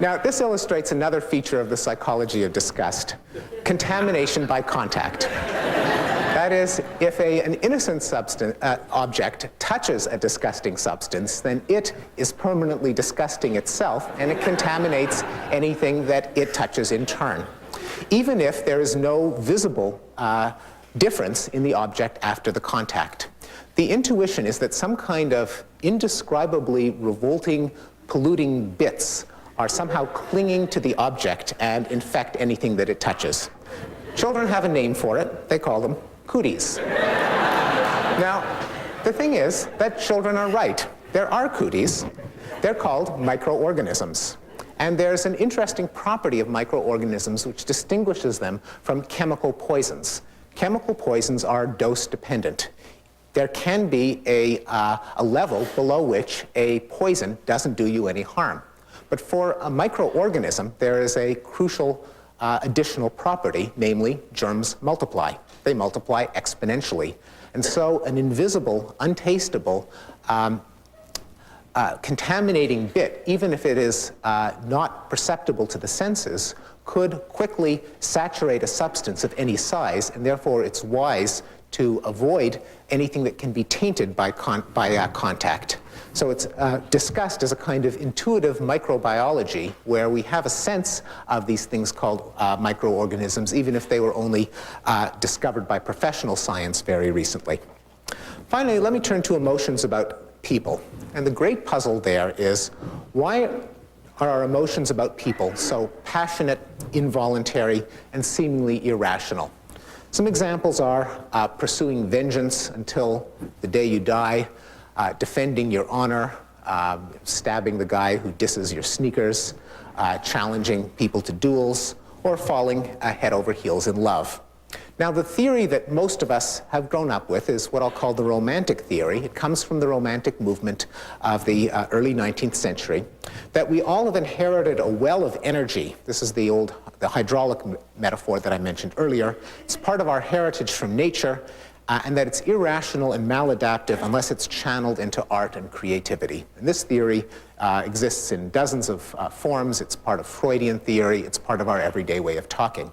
Now, this illustrates another feature of the psychology of disgust: contamination by contact. That is, if an innocent object touches a disgusting substance, then it is permanently disgusting itself, and it contaminates anything that it touches in turn, even if there is no visible difference in the object after the contact. The intuition is that some kind of indescribably revolting, polluting bits are somehow clinging to the object and infect anything that it touches. Children have a name for it. They call them cooties. Now, the thing is that children are right. There are cooties. They're called microorganisms. And there's an interesting property of microorganisms which distinguishes them from chemical poisons. Chemical poisons are dose-dependent. There can be a level below which a poison doesn't do you any harm. But for a microorganism, there is a crucial additional property, namely germs multiply. They multiply exponentially. And so an invisible, untastable, contaminating bit, even if it is not perceptible to the senses, could quickly saturate a substance of any size, and therefore it's wise to avoid anything that can be tainted by contact. So it's discussed as a kind of intuitive microbiology where we have a sense of these things called microorganisms, even if they were only discovered by professional science very recently. Finally, let me turn to emotions about people. And the great puzzle there is, why are our emotions about people so passionate, involuntary, and seemingly irrational? Some examples are pursuing vengeance until the day you die, defending your honor, stabbing the guy who disses your sneakers, challenging people to duels, or falling head over heels in love. Now, the theory that most of us have grown up with is what I'll call the Romantic theory. It comes from the Romantic movement of the early 19th century, that we all have inherited a well of energy. This is the hydraulic metaphor that I mentioned earlier. It's part of our heritage from nature, and that it's irrational and maladaptive unless it's channeled into art and creativity. And this theory exists in dozens of forms. It's part of Freudian theory. It's part of our everyday way of talking.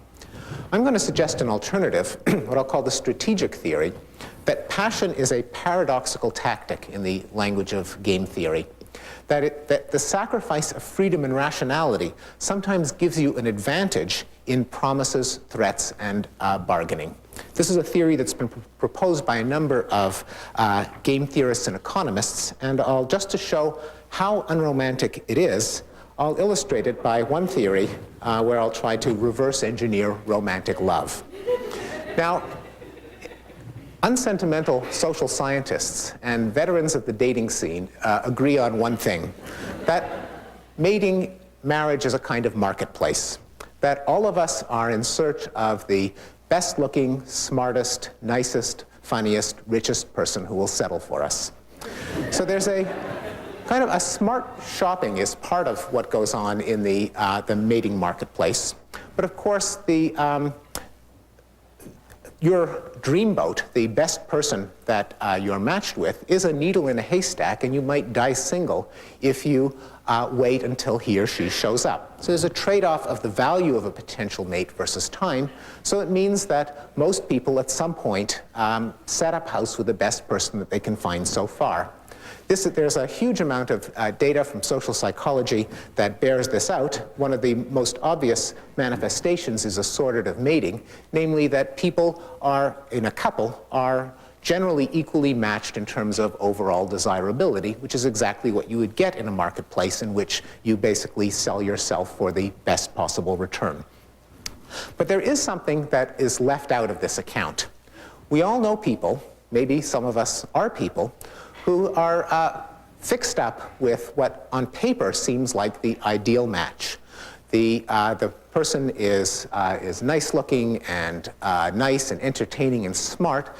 I'm going to suggest an alternative, what I'll call the strategic theory, that passion is a paradoxical tactic in the language of game theory. That the sacrifice of freedom and rationality sometimes gives you an advantage in promises, threats, and bargaining. This is a theory that's been proposed by a number of game theorists and economists, and just to show how unromantic it is, I'll illustrate it by one theory where I'll try to reverse engineer romantic love. Now, unsentimental social scientists and veterans of the dating scene agree on one thing, that marriage is a kind of marketplace, that all of us are in search of the best-looking, smartest, nicest, funniest, richest person who will settle for us. So there's a kind of a smart shopping is part of what goes on in the mating marketplace. But of course, your dreamboat, the best person that you're matched with, is a needle in a haystack, and you might die single if you wait until he or she shows up. So there's a trade-off of the value of a potential mate versus time. So it means that most people at some point set up house with the best person that they can find so far. There's a huge amount of data from social psychology that bears this out. One of the most obvious manifestations is assortative mating, namely that people in a couple are generally equally matched in terms of overall desirability, which is exactly what you would get in a marketplace in which you basically sell yourself for the best possible return. But there is something that is left out of this account. We all know people, maybe some of us are people, who are fixed up with what on paper seems like the ideal match. The person is nice looking and nice and entertaining and smart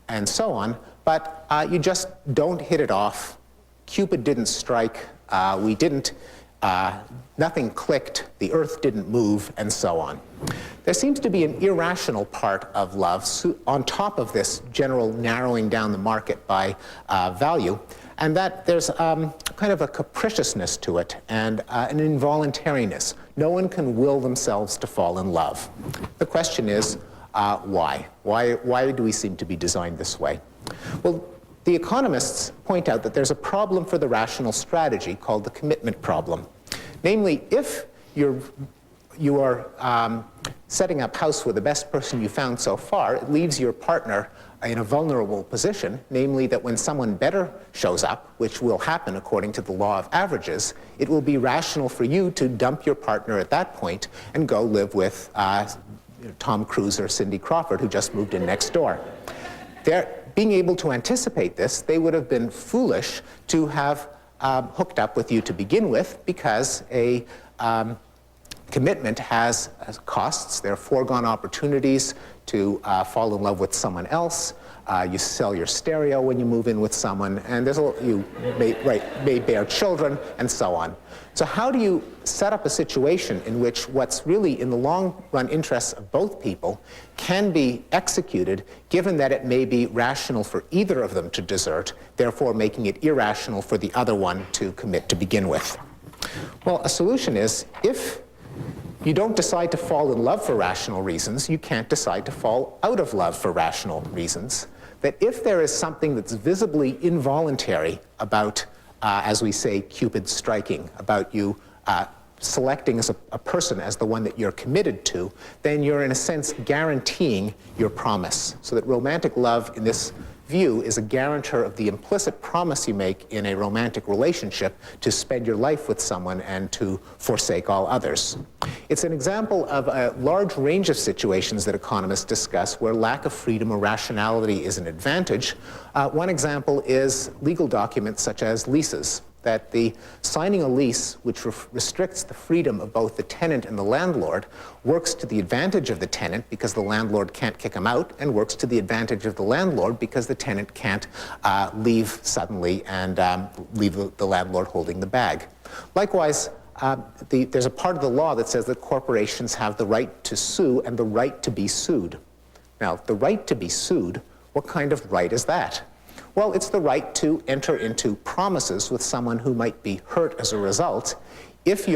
and so on, but you just don't hit it off. Cupid didn't strike, nothing clicked, the earth didn't move, and so on. There seems to be an irrational part of love on top of this general narrowing down the market by value, and that there's kind of a capriciousness to it and an involuntariness. No one can will themselves to fall in love. The question is, why? Why do we seem to be designed this way? Well, the economists point out that there's a problem for the rational strategy called the commitment problem. Namely, if you are setting up house with the best person you found so far, it leaves your partner in a vulnerable position, namely that when someone better shows up, which will happen according to the law of averages, it will be rational for you to dump your partner at that point and go live with Tom Cruise or Cindy Crawford, who just moved in next door. Being able to anticipate this, they would have been foolish to have hooked up with you to begin with, because a commitment has costs. There are foregone opportunities to fall in love with someone else. You sell your stereo when you move in with someone, and you may bear children, and so on. So how do you set up a situation in which what's really in the long run interests of both people can be executed, given that it may be rational for either of them to desert, therefore making it irrational for the other one to commit to begin with? Well, a solution is, if you don't decide to fall in love for rational reasons, you can't decide to fall out of love for rational reasons. That if there is something that's visibly involuntary about, as we say, Cupid striking, about you selecting as a person as the one that you're committed to, then you're in a sense guaranteeing your promise. So that romantic love in this view is a guarantor of the implicit promise you make in a romantic relationship to spend your life with someone and to forsake all others. It's an example of a large range of situations that economists discuss where lack of freedom or rationality is an advantage. One example is legal documents such as leases. That the signing a lease, which restricts the freedom of both the tenant and the landlord, works to the advantage of the tenant because the landlord can't kick him out, and works to the advantage of the landlord because the tenant can't leave suddenly and leave the landlord holding the bag. Likewise, there's a part of the law that says that corporations have the right to sue and the right to be sued. Now, the right to be sued, What kind of right is that? Well, it's the right to enter into promises with someone who might be hurt as a result. If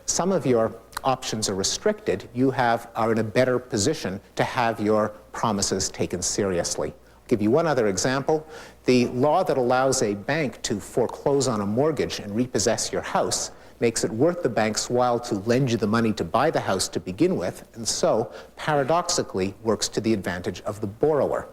some of your options are restricted, you are in a better position to have your promises taken seriously. I'll give you one other example. The law that allows a bank to foreclose on a mortgage and repossess your house makes it worth the bank's while to lend you the money to buy the house to begin with, and so, paradoxically, works to the advantage of the borrower.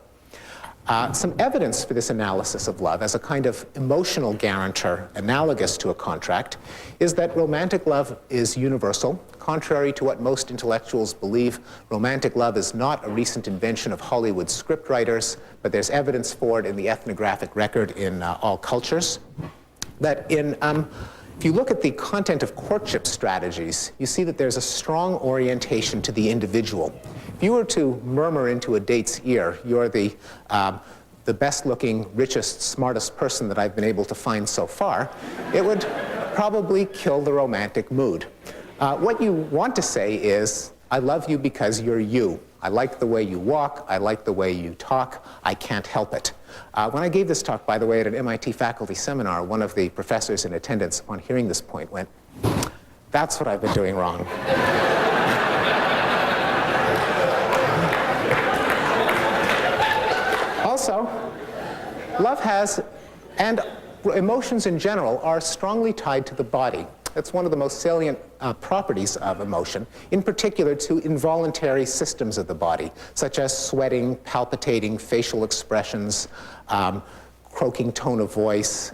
Some evidence for this analysis of love as a kind of emotional guarantor analogous to a contract is that romantic love is universal. Contrary to what most intellectuals believe, romantic love is not a recent invention of Hollywood scriptwriters, but there's evidence for it in the ethnographic record in all cultures. That if you look at the content of courtship strategies, you see that there's a strong orientation to the individual. If you were to murmur into a date's ear, you're the best-looking, richest, smartest person that I've been able to find so far, it would probably kill the romantic mood. What you want to say is, I love you because you're you. I like the way you walk. I like the way you talk. I can't help it. When I gave this talk, by the way, at an MIT faculty seminar, one of the professors in attendance, on hearing this point, went, "That's what I've been doing wrong." Also, love and emotions in general are strongly tied to the body. That's one of the most salient properties of emotion, in particular to involuntary systems of the body, such as sweating, palpitating, facial expressions, croaking tone of voice,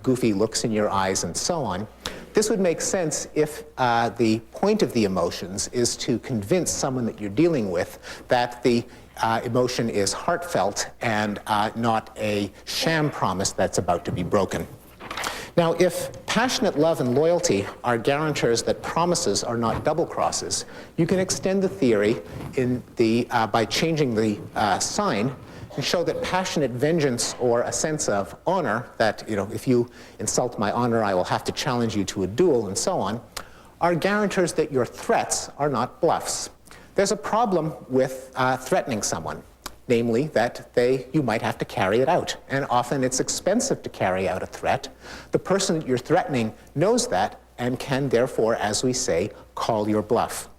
goofy looks in your eyes, and so on. This would make sense if the point of the emotions is to convince someone that you're dealing with that the emotion is heartfelt and not a sham promise that's about to be broken. Now, if passionate love and loyalty are guarantors that promises are not double crosses, you can extend the theory by changing the sign and show that passionate vengeance or a sense of honor, that if you insult my honor, I will have to challenge you to a duel, and so on, are guarantors that your threats are not bluffs. There's a problem with threatening someone, namely that you might have to carry it out, and often it's expensive to carry out a threat. The person that you're threatening knows that and can therefore, as we say, call your bluff.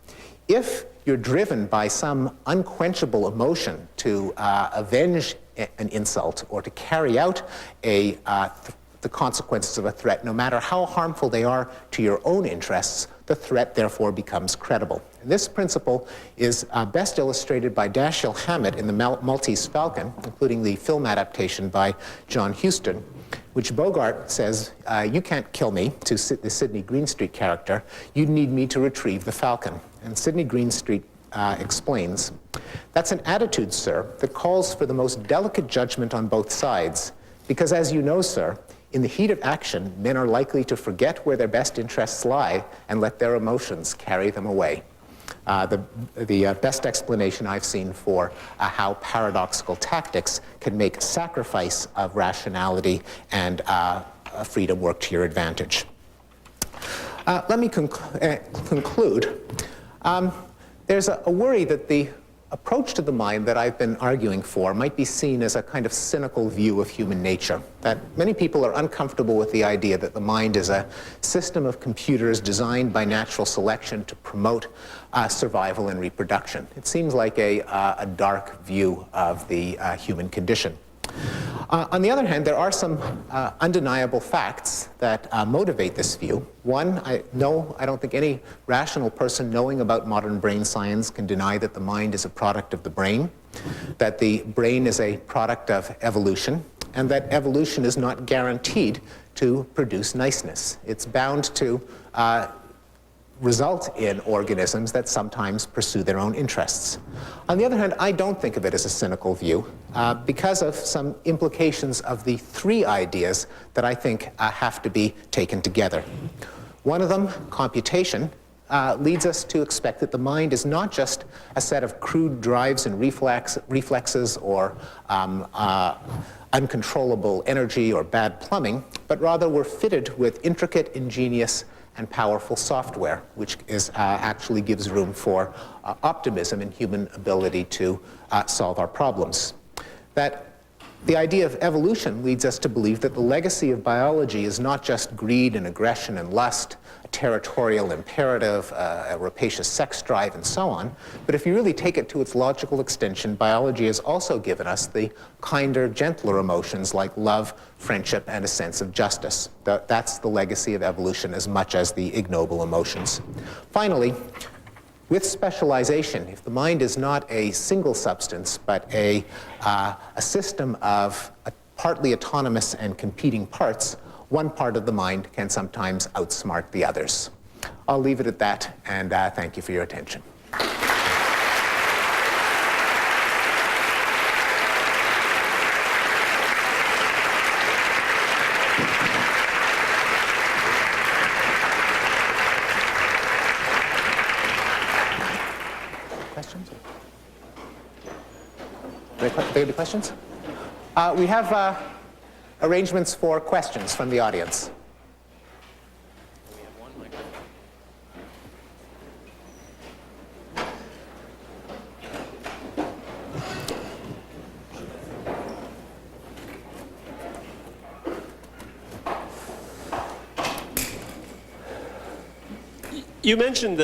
If you're driven by some unquenchable emotion to avenge an insult or to carry out the consequences of a threat, no matter how harmful they are to your own interests, the threat therefore becomes credible. And this principle is best illustrated by Dashiell Hammett in The Maltese Falcon, including the film adaptation by John Huston, which Bogart says, "You can't kill me," to the Sidney Greenstreet character. "You need me to retrieve the falcon." And Sidney Greenstreet explains, "That's an attitude, sir, that calls for the most delicate judgment on both sides. Because as you know, sir, in the heat of action, men are likely to forget where their best interests lie and let their emotions carry them away." The best explanation I've seen for how paradoxical tactics can make sacrifice of rationality and freedom work to your advantage. Let me conclude. There's a worry that the approach to the mind that I've been arguing for might be seen as a kind of cynical view of human nature, that many people are uncomfortable with the idea that the mind is a system of computers designed by natural selection to promote survival and reproduction. It seems like a dark view of the human condition. On the other hand, there are some undeniable facts that motivate this view. One, I don't think any rational person knowing about modern brain science can deny that the mind is a product of the brain, that the brain is a product of evolution, and that evolution is not guaranteed to produce niceness. It's bound to result in organisms that sometimes pursue their own interests. On the other hand, I don't think of it as a cynical view because of some implications of the three ideas that I think have to be taken together. One of them, computation, leads us to expect that the mind is not just a set of crude drives and reflexes or uncontrollable energy or bad plumbing, but rather we're fitted with intricate, ingenious, and powerful software, which actually gives room for optimism in human ability to solve our problems. That The idea of evolution leads us to believe that the legacy of biology is not just greed and aggression and lust, a territorial imperative, a rapacious sex drive, and so on. But if you really take it to its logical extension, biology has also given us the kinder, gentler emotions like love, friendship, and a sense of justice. That's the legacy of evolution as much as the ignoble emotions. Finally, with specialization, if the mind is not a single substance, but a system of partly autonomous and competing parts, one part of the mind can sometimes outsmart the others. I'll leave it at that, and thank you for your attention. Questions? Any questions? We have arrangements for questions from the audience. You mentioned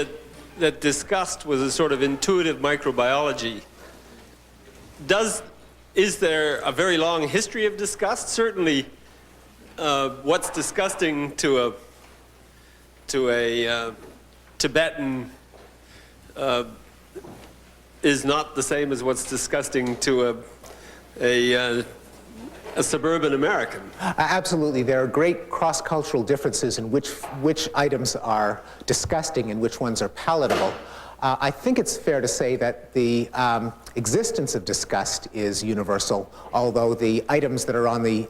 that disgust was a sort of intuitive microbiology. Is there a very long history of disgust? Certainly, what's disgusting to a Tibetan is not the same as what's disgusting to a suburban American. Absolutely. There are great cross-cultural differences in which items are disgusting and which ones are palatable. I think it's fair to say that the existence of disgust is universal, although the items that are on the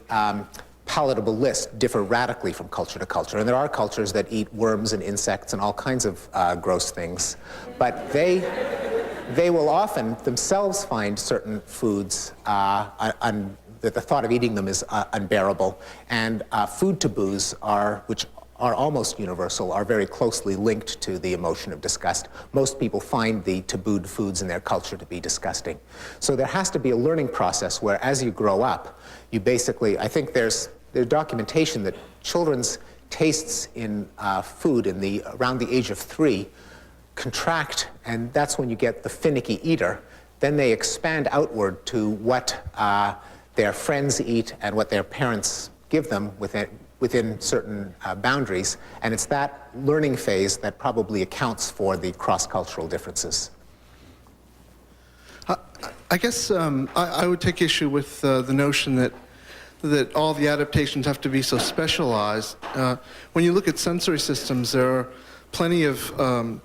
palatable list differ radically from culture to culture. And there are cultures that eat worms and insects and all kinds of gross things. But they will often themselves find certain foods that the thought of eating them is unbearable. And food taboos which are almost universal, are very closely linked to the emotion of disgust. Most people find the tabooed foods in their culture to be disgusting. So there has to be a learning process where as you grow up, you basically, I think there's documentation that children's tastes in food around the age of 3 contract, and that's when you get the finicky eater. Then they expand outward to what their friends eat and what their parents give them within certain boundaries, and it's that learning phase that probably accounts for the cross-cultural differences. I guess I would take issue with the notion that all the adaptations have to be so specialized. When you look at sensory systems, there are plenty of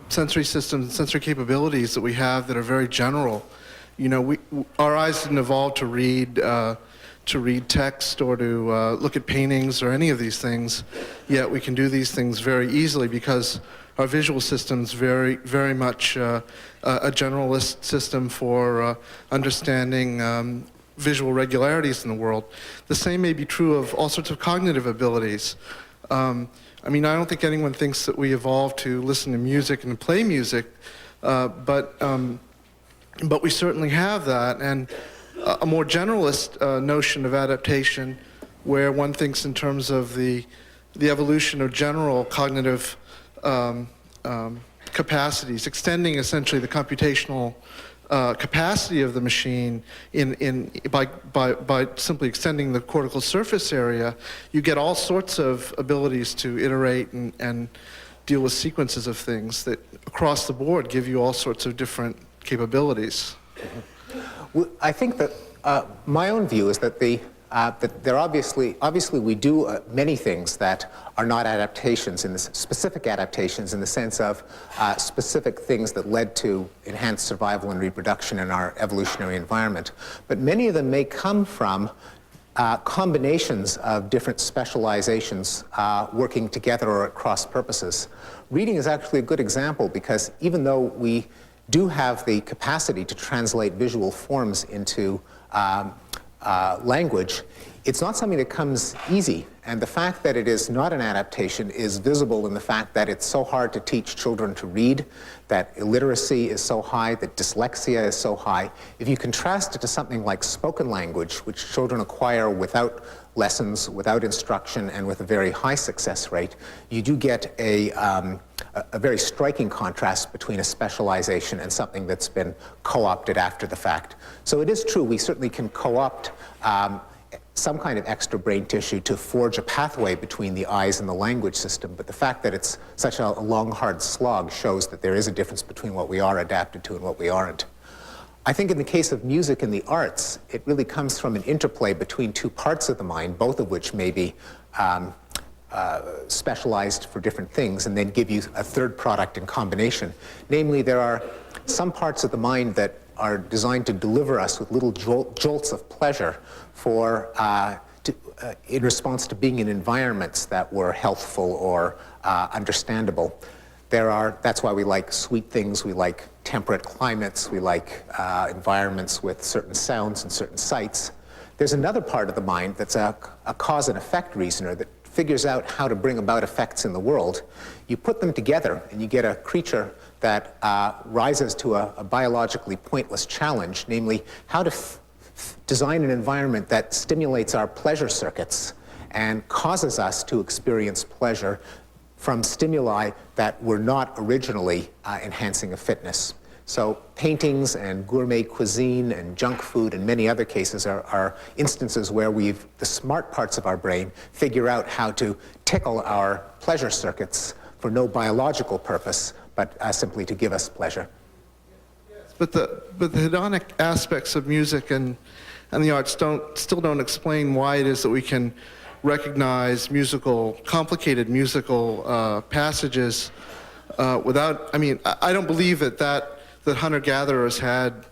sensory systems and sensory capabilities that we have that are very general. You know, our eyes didn't evolve to read text or to look at paintings or any of these things, yet we can do these things very easily because our visual system's very, very much a generalist system for understanding visual regularities in the world. The same may be true of all sorts of cognitive abilities. I mean, I don't think anyone thinks that we evolved to listen to music and play music, but we certainly have that. And a more generalist notion of adaptation, where one thinks in terms of the evolution of general cognitive capacities, extending essentially the computational capacity of the machine by simply extending the cortical surface area, you get all sorts of abilities to iterate and deal with sequences of things that across the board give you all sorts of different capabilities. I think that my own view is that that there obviously we do many things that are not adaptations, specific adaptations in the sense of specific things that led to enhanced survival and reproduction in our evolutionary environment. But many of them may come from combinations of different specializations working together or at cross purposes. Reading is actually a good example because even though we do have the capacity to translate visual forms into language, it's not something that comes easy. And the fact that it is not an adaptation is visible in the fact that it's so hard to teach children to read, that illiteracy is so high, that dyslexia is so high. If you contrast it to something like spoken language, which children acquire without lessons, without instruction, and with a very high success rate, you do get a very striking contrast between a specialization and something that's been co-opted after the fact. So it is true, we certainly can co-opt some kind of extra brain tissue to forge a pathway between the eyes and the language system, but the fact that it's such a long, hard slog shows that there is a difference between what we are adapted to and what we aren't. I think in the case of music and the arts, it really comes from an interplay between two parts of the mind, both of which may be specialized for different things, and then give you a third product in combination. Namely, there are some parts of the mind that are designed to deliver us with little jolts of pleasure in response to being in environments that were healthful or understandable. That's why we like sweet things, we like temperate climates, we like environments with certain sounds and certain sights. There's another part of the mind that's a cause and effect reasoner that figures out how to bring about effects in the world. You put them together and you get a creature that rises to a biologically pointless challenge, namely how to design an environment that stimulates our pleasure circuits and causes us to experience pleasure from stimuli that were not originally enhancing of fitness. So paintings and gourmet cuisine and junk food and many other cases are instances where the smart parts of our brain figure out how to tickle our pleasure circuits for no biological purpose, but simply to give us pleasure. But the hedonic aspects of music and the arts still don't explain why it is that we can recognize complicated musical passages without, I mean, I don't believe that hunter-gatherers had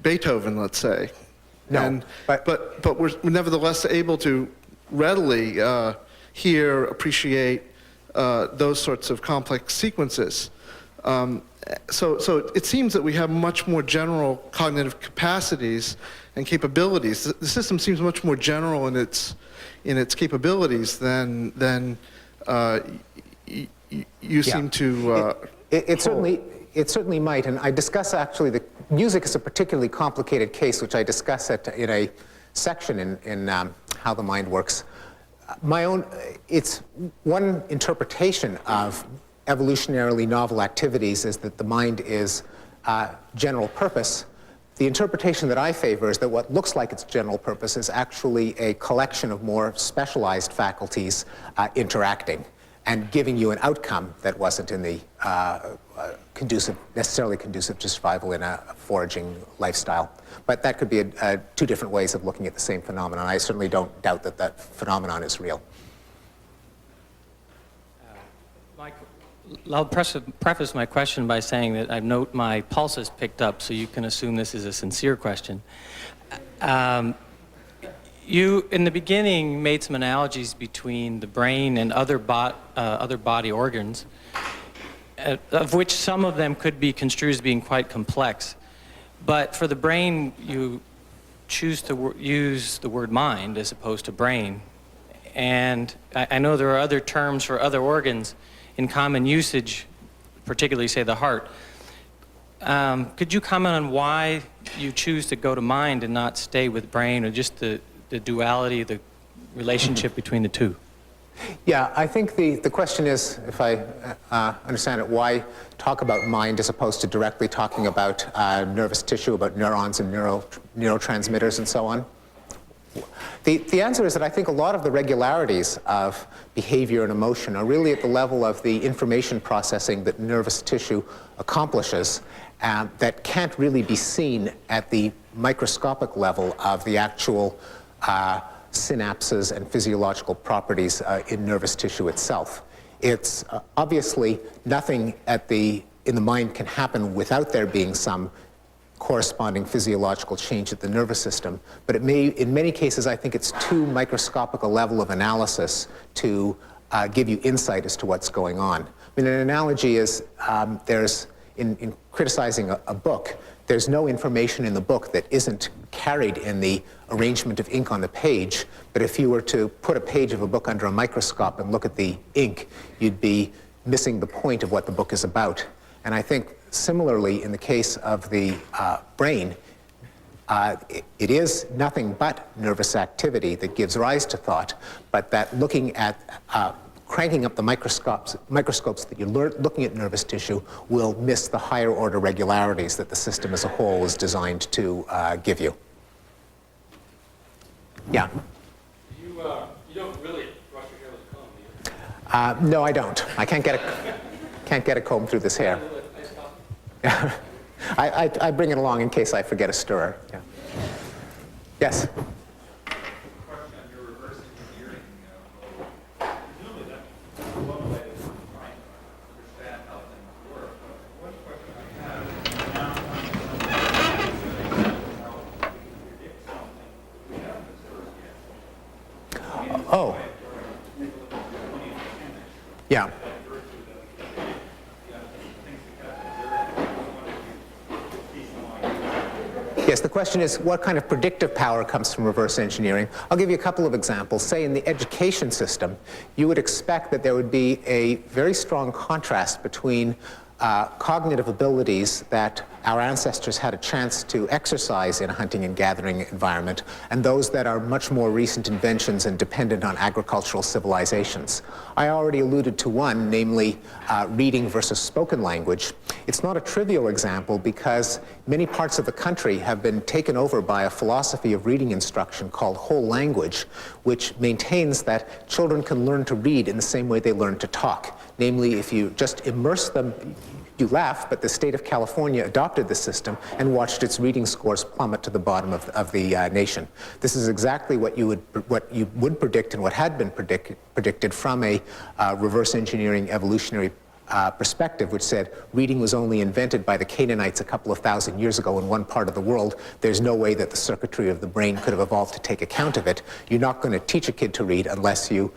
Beethoven, let's say. No, but we're nevertheless able to readily hear, appreciate those sorts of complex sequences. So it seems that we have much more general cognitive capacities and capabilities. The system seems much more general in its capabilities than you seem to. It certainly might, and I discuss actually the music is a particularly complicated case, which I discuss in a section in How the Mind Works. It's one interpretation of evolutionarily novel activities is that the mind is general purpose. The interpretation that I favor is that what looks like its general purpose is actually a collection of more specialized faculties interacting and giving you an outcome that wasn't in the necessarily conducive to survival in a foraging lifestyle. But that could be two different ways of looking at the same phenomenon. I certainly don't doubt that phenomenon is real. I'll preface my question by saying that I note my pulse has picked up, so you can assume this is a sincere question. You, in the beginning, made some analogies between the brain and other body organs, of which some of them could be construed as being quite complex. But for the brain, you choose to use the word mind as opposed to brain. And I know there are other terms for other organs in common usage, particularly, say, the heart. Could you comment on why you choose to go to mind and not stay with brain, or just the duality, the relationship between the two? Yeah, I think the question is, if I understand it, why talk about mind as opposed to directly talking about nervous tissue, about neurons and neurotransmitters and so on? The answer is that I think a lot of the regularities of behavior and emotion are really at the level of the information processing that nervous tissue accomplishes that can't really be seen at the microscopic level of the actual synapses and physiological properties in nervous tissue itself. It's obviously nothing in the mind can happen without there being some corresponding physiological change at the nervous system, but it may, in many cases, I think it's too microscopic a level of analysis to give you insight as to what's going on. I mean, an analogy is in criticizing a book, there's no information in the book that isn't carried in the arrangement of ink on the page, but if you were to put a page of a book under a microscope and look at the ink, you'd be missing the point of what the book is about. And I think similarly in the case of the brain, it is nothing but nervous activity that gives rise to thought, but that looking at cranking up the microscopes that you're looking at nervous tissue will miss the higher order regularities that the system as a whole is designed to give you. Yeah? You don't really brush your hair with a comb, do you? No, I don't. I can't get a comb through this hair. I bring it along in case I forget a stirrer. Yeah. Yes? Oh. Yeah. Yes, the question is what kind of predictive power comes from reverse engineering? I'll give you a couple of examples. Say in the education system, you would expect that there would be a very strong contrast between cognitive abilities that our ancestors had a chance to exercise in a hunting and gathering environment, and those that are much more recent inventions and dependent on agricultural civilizations. I already alluded to one, namely reading versus spoken language. It's not a trivial example because many parts of the country have been taken over by a philosophy of reading instruction called whole language, which maintains that children can learn to read in the same way they learn to talk. Namely, if you just immerse them, you laugh, but the state of California adopted the system and watched its reading scores plummet to the bottom of the nation. This is exactly what you would predict and what had been predicted from a reverse engineering evolutionary perspective, which said reading was only invented by the Canaanites a couple of thousand years ago in one part of the world. There's no way that the circuitry of the brain could have evolved to take account of it. You're not going to teach a kid to read unless you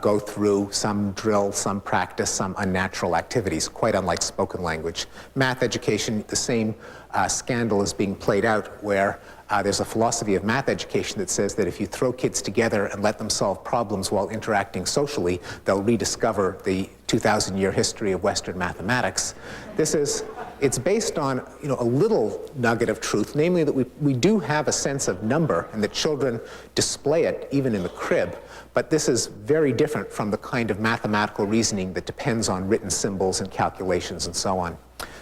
go through some drill, some practice, some unnatural activities, quite unlike spoken language. Math education, the same scandal is being played out where there's a philosophy of math education that says that if you throw kids together and let them solve problems while interacting socially, they'll rediscover the 2,000-year history of Western mathematics. It's based on a little nugget of truth, namely that we do have a sense of number and that children display it even in the crib, but this is very different from the kind of mathematical reasoning that depends on written symbols and calculations and so on.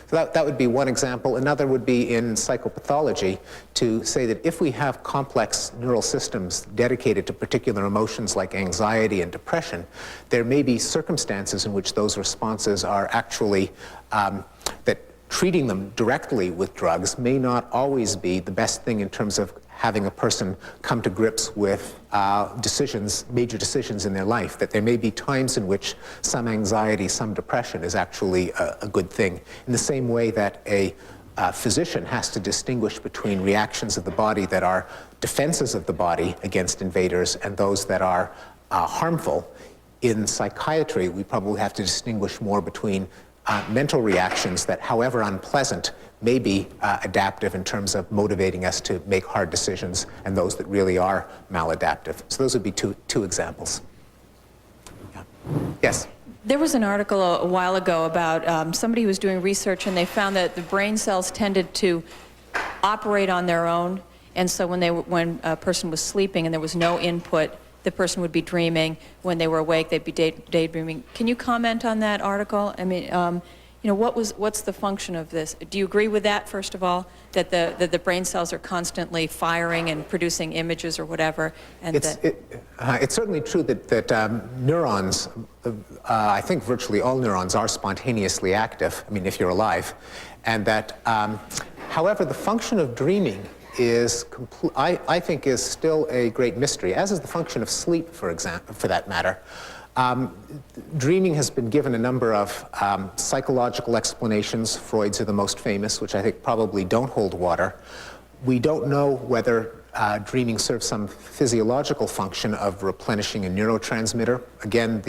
So that would be one example. Another would be in psychopathology to say that if we have complex neural systems dedicated to particular emotions like anxiety and depression, there may be circumstances in which those responses are actually, that treating them directly with drugs may not always be the best thing in terms of having a person come to grips with major decisions in their life, that there may be times in which some anxiety, some depression is actually a good thing. In the same way that a physician has to distinguish between reactions of the body that are defenses of the body against invaders and those that are harmful, in psychiatry we probably have to distinguish more between mental reactions that, however unpleasant, may be adaptive in terms of motivating us to make hard decisions, and those that really are maladaptive. So those would be two examples. Yeah. Yes? There was an article a while ago about somebody who was doing research, and they found that the brain cells tended to operate on their own, and so when a person was sleeping and there was no input, the person would be dreaming. When they were awake, they'd be daydreaming. Can you comment on that article? I mean, what's the function of this? Do you agree with that, first of all, that the brain cells are constantly firing and producing images or whatever? And it's certainly true that neurons, I think virtually all neurons are spontaneously active, I mean, if you're alive, and that, however, the function of dreaming is, I think, is still a great mystery, as is the function of sleep, for that matter. Dreaming has been given a number of psychological explanations. Freud's are the most famous, which I think probably don't hold water. We don't know whether dreaming serves some physiological function of replenishing a neurotransmitter. Again,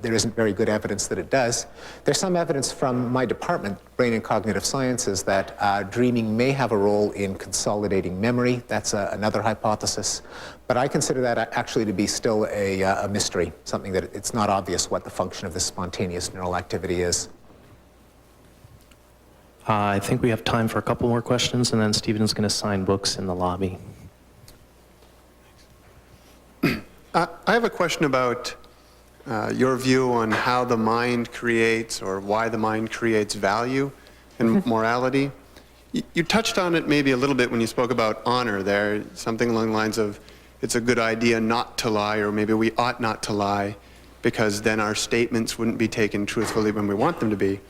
there isn't very good evidence that it does. There's some evidence from my department, Brain and Cognitive Sciences, that dreaming may have a role in consolidating memory. That's another hypothesis. But I consider that actually to be still a mystery, something that it's not obvious what the function of this spontaneous neural activity is. I think we have time for a couple more questions, and then Stephen's going to sign books in the lobby. I have a question about your view on how the mind creates, or why the mind creates value and morality. You touched on it maybe a little bit when you spoke about honor there, something along the lines of it's a good idea not to lie, or maybe we ought not to lie, because then our statements wouldn't be taken truthfully when we want them to be.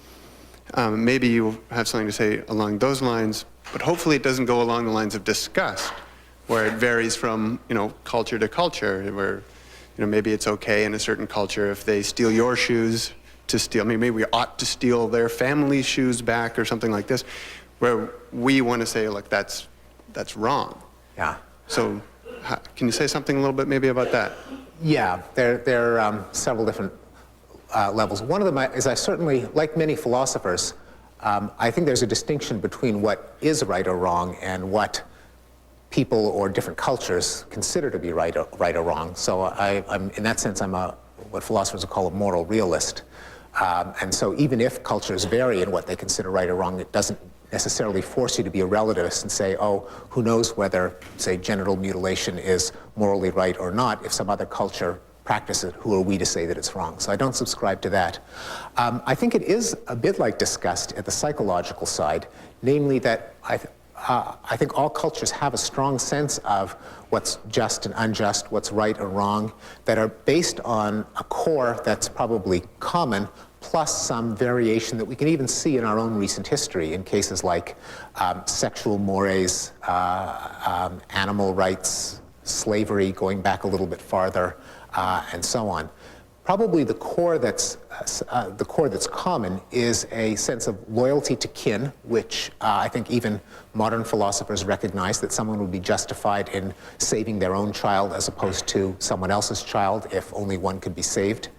Maybe you have something to say along those lines, but hopefully it doesn't go along the lines of disgust, where it varies from, culture to culture, where, maybe it's okay in a certain culture if they steal your shoes to steal, maybe we ought to steal their family's shoes back or something like this, where we want to say, look, that's wrong. Yeah. So can you say something a little bit maybe about that? Yeah, there are several different levels. One of them is I certainly, like many philosophers, I think there's a distinction between what is right or wrong and what people or different cultures consider to be right or wrong. So I'm in that sense, I'm what philosophers would call a moral realist. And so even if cultures vary in what they consider right or wrong, it doesn't necessarily force you to be a relativist and say, oh, who knows whether, say, genital mutilation is morally right or not if some other culture practice it, who are we to say that it's wrong? So I don't subscribe to that. I think it is a bit like disgust at the psychological side, namely that I think all cultures have a strong sense of what's just and unjust, what's right or wrong, that are based on a core that's probably common, plus some variation that we can even see in our own recent history in cases like sexual mores, animal rights, slavery, going back a little bit farther, and so on. Probably the core that's common is a sense of loyalty to kin, which I think even modern philosophers recognize that someone would be justified in saving their own child as opposed to someone else's child if only one could be saved.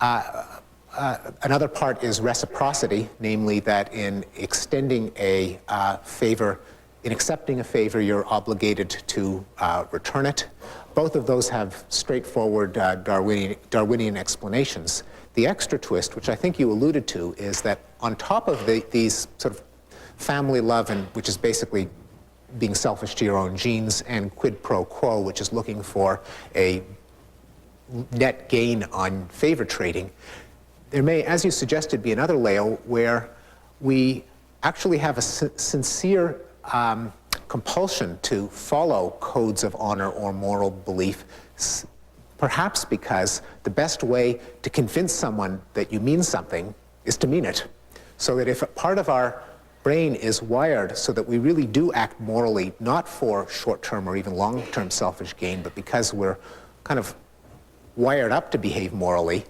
Another part is reciprocity, namely that in extending a favor, in accepting a favor, you're obligated to return it. Both of those have straightforward Darwinian explanations. The extra twist, which I think you alluded to, is that on top of these sort of family love, which is basically being selfish to your own genes, and quid pro quo, which is looking for a net gain on favor trading, there may, as you suggested, be another layer where we actually have a sincere compulsion to follow codes of honor or moral belief, perhaps because the best way to convince someone that you mean something is to mean it. So that if a part of our brain is wired so that we really do act morally, not for short-term or even long-term selfish gain, but because we're kind of wired up to behave morally,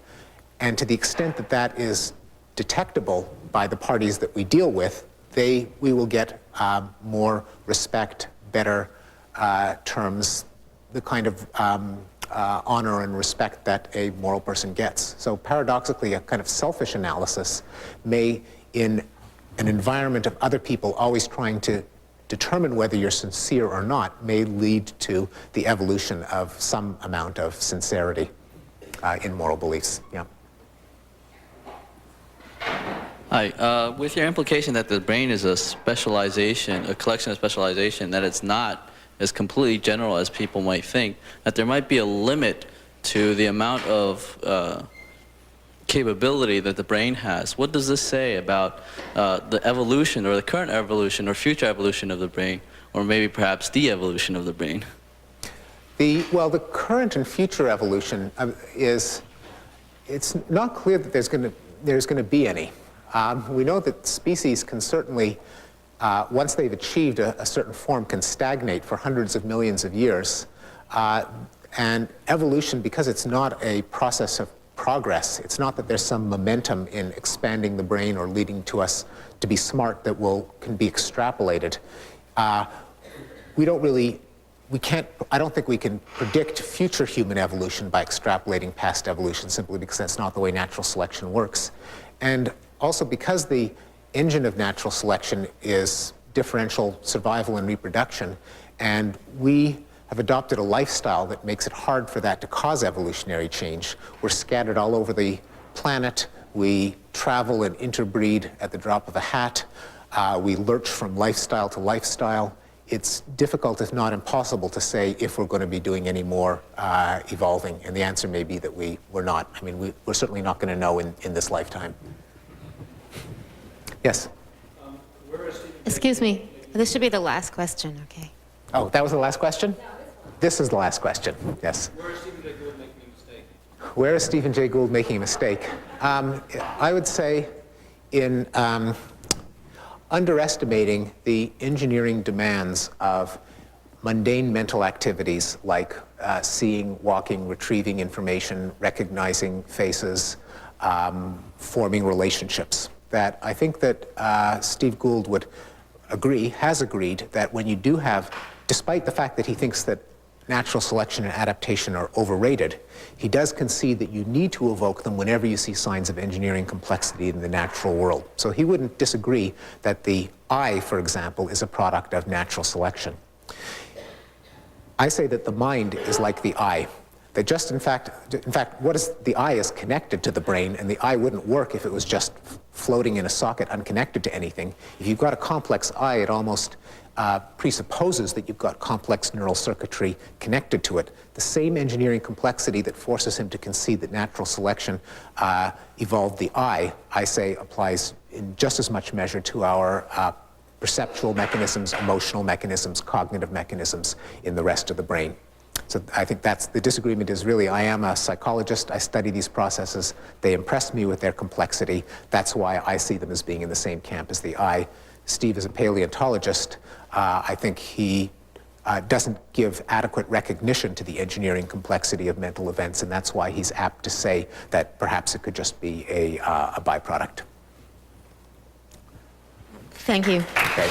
and to the extent that that is detectable by the parties that we deal with, we will get more respect, better terms, the kind of honor and respect that a moral person gets. So paradoxically, a kind of selfish analysis may, in an environment of other people always trying to determine whether you're sincere or not, may lead to the evolution of some amount of sincerity in moral beliefs. Yeah. Hi. With your implication that the brain is a specialization, a collection of specialization, that it's not as completely general as people might think, that there might be a limit to the amount of capability that the brain has. What does this say about the evolution, or the current evolution, or future evolution of the brain, or maybe perhaps the evolution of the brain? Well, the current and future evolution it's not clear that there's going to be any. We know that species can certainly, once they've achieved a certain form, can stagnate for hundreds of millions of years. And evolution, because it's not a process of progress, it's not that there's some momentum in expanding the brain or leading to us to be smart that can be extrapolated. We don't really I don't think we can predict future human evolution by extrapolating past evolution, simply because that's not the way natural selection works. And also because the engine of natural selection is differential survival and reproduction, and we have adopted a lifestyle that makes it hard for that to cause evolutionary change. We're scattered all over the planet. We travel and interbreed at the drop of a hat. We lurch from lifestyle to lifestyle. It's difficult, if not impossible, to say if we're going to be doing any more evolving. And the answer may be that we're not. I mean, we're certainly not going to know in this lifetime. Yes? Excuse me. This should be the last question, okay? Oh, that was the last question? This is the last question, yes. Where is Stephen Jay Gould making a mistake? Where is Stephen Jay Gould making a mistake? I would say in underestimating the engineering demands of mundane mental activities like seeing, walking, retrieving information, recognizing faces, forming relationships. That I think that Steve Gould would agree, has agreed, that when you do have, despite the fact that he thinks that natural selection and adaptation are overrated, he does concede that you need to evoke them whenever you see signs of engineering complexity in the natural world. So he wouldn't disagree that the eye, for example, is a product of natural selection. I say that the mind is like the eye. That just in fact, the eye is connected to the brain, and the eye wouldn't work if it was just floating in a socket unconnected to anything. If you've got a complex eye, it almost presupposes that you've got complex neural circuitry connected to it. The same engineering complexity that forces him to concede that natural selection evolved the eye, I say, applies in just as much measure to our perceptual mechanisms, emotional mechanisms, cognitive mechanisms in the rest of the brain. So I think that's the disagreement is really, I am a psychologist, I study these processes, they impress me with their complexity, that's why I see them as being in the same camp as the eye. Steve is a paleontologist. I think he doesn't give adequate recognition to the engineering complexity of mental events, and that's why he's apt to say that perhaps it could just be a byproduct. Thank you. Okay.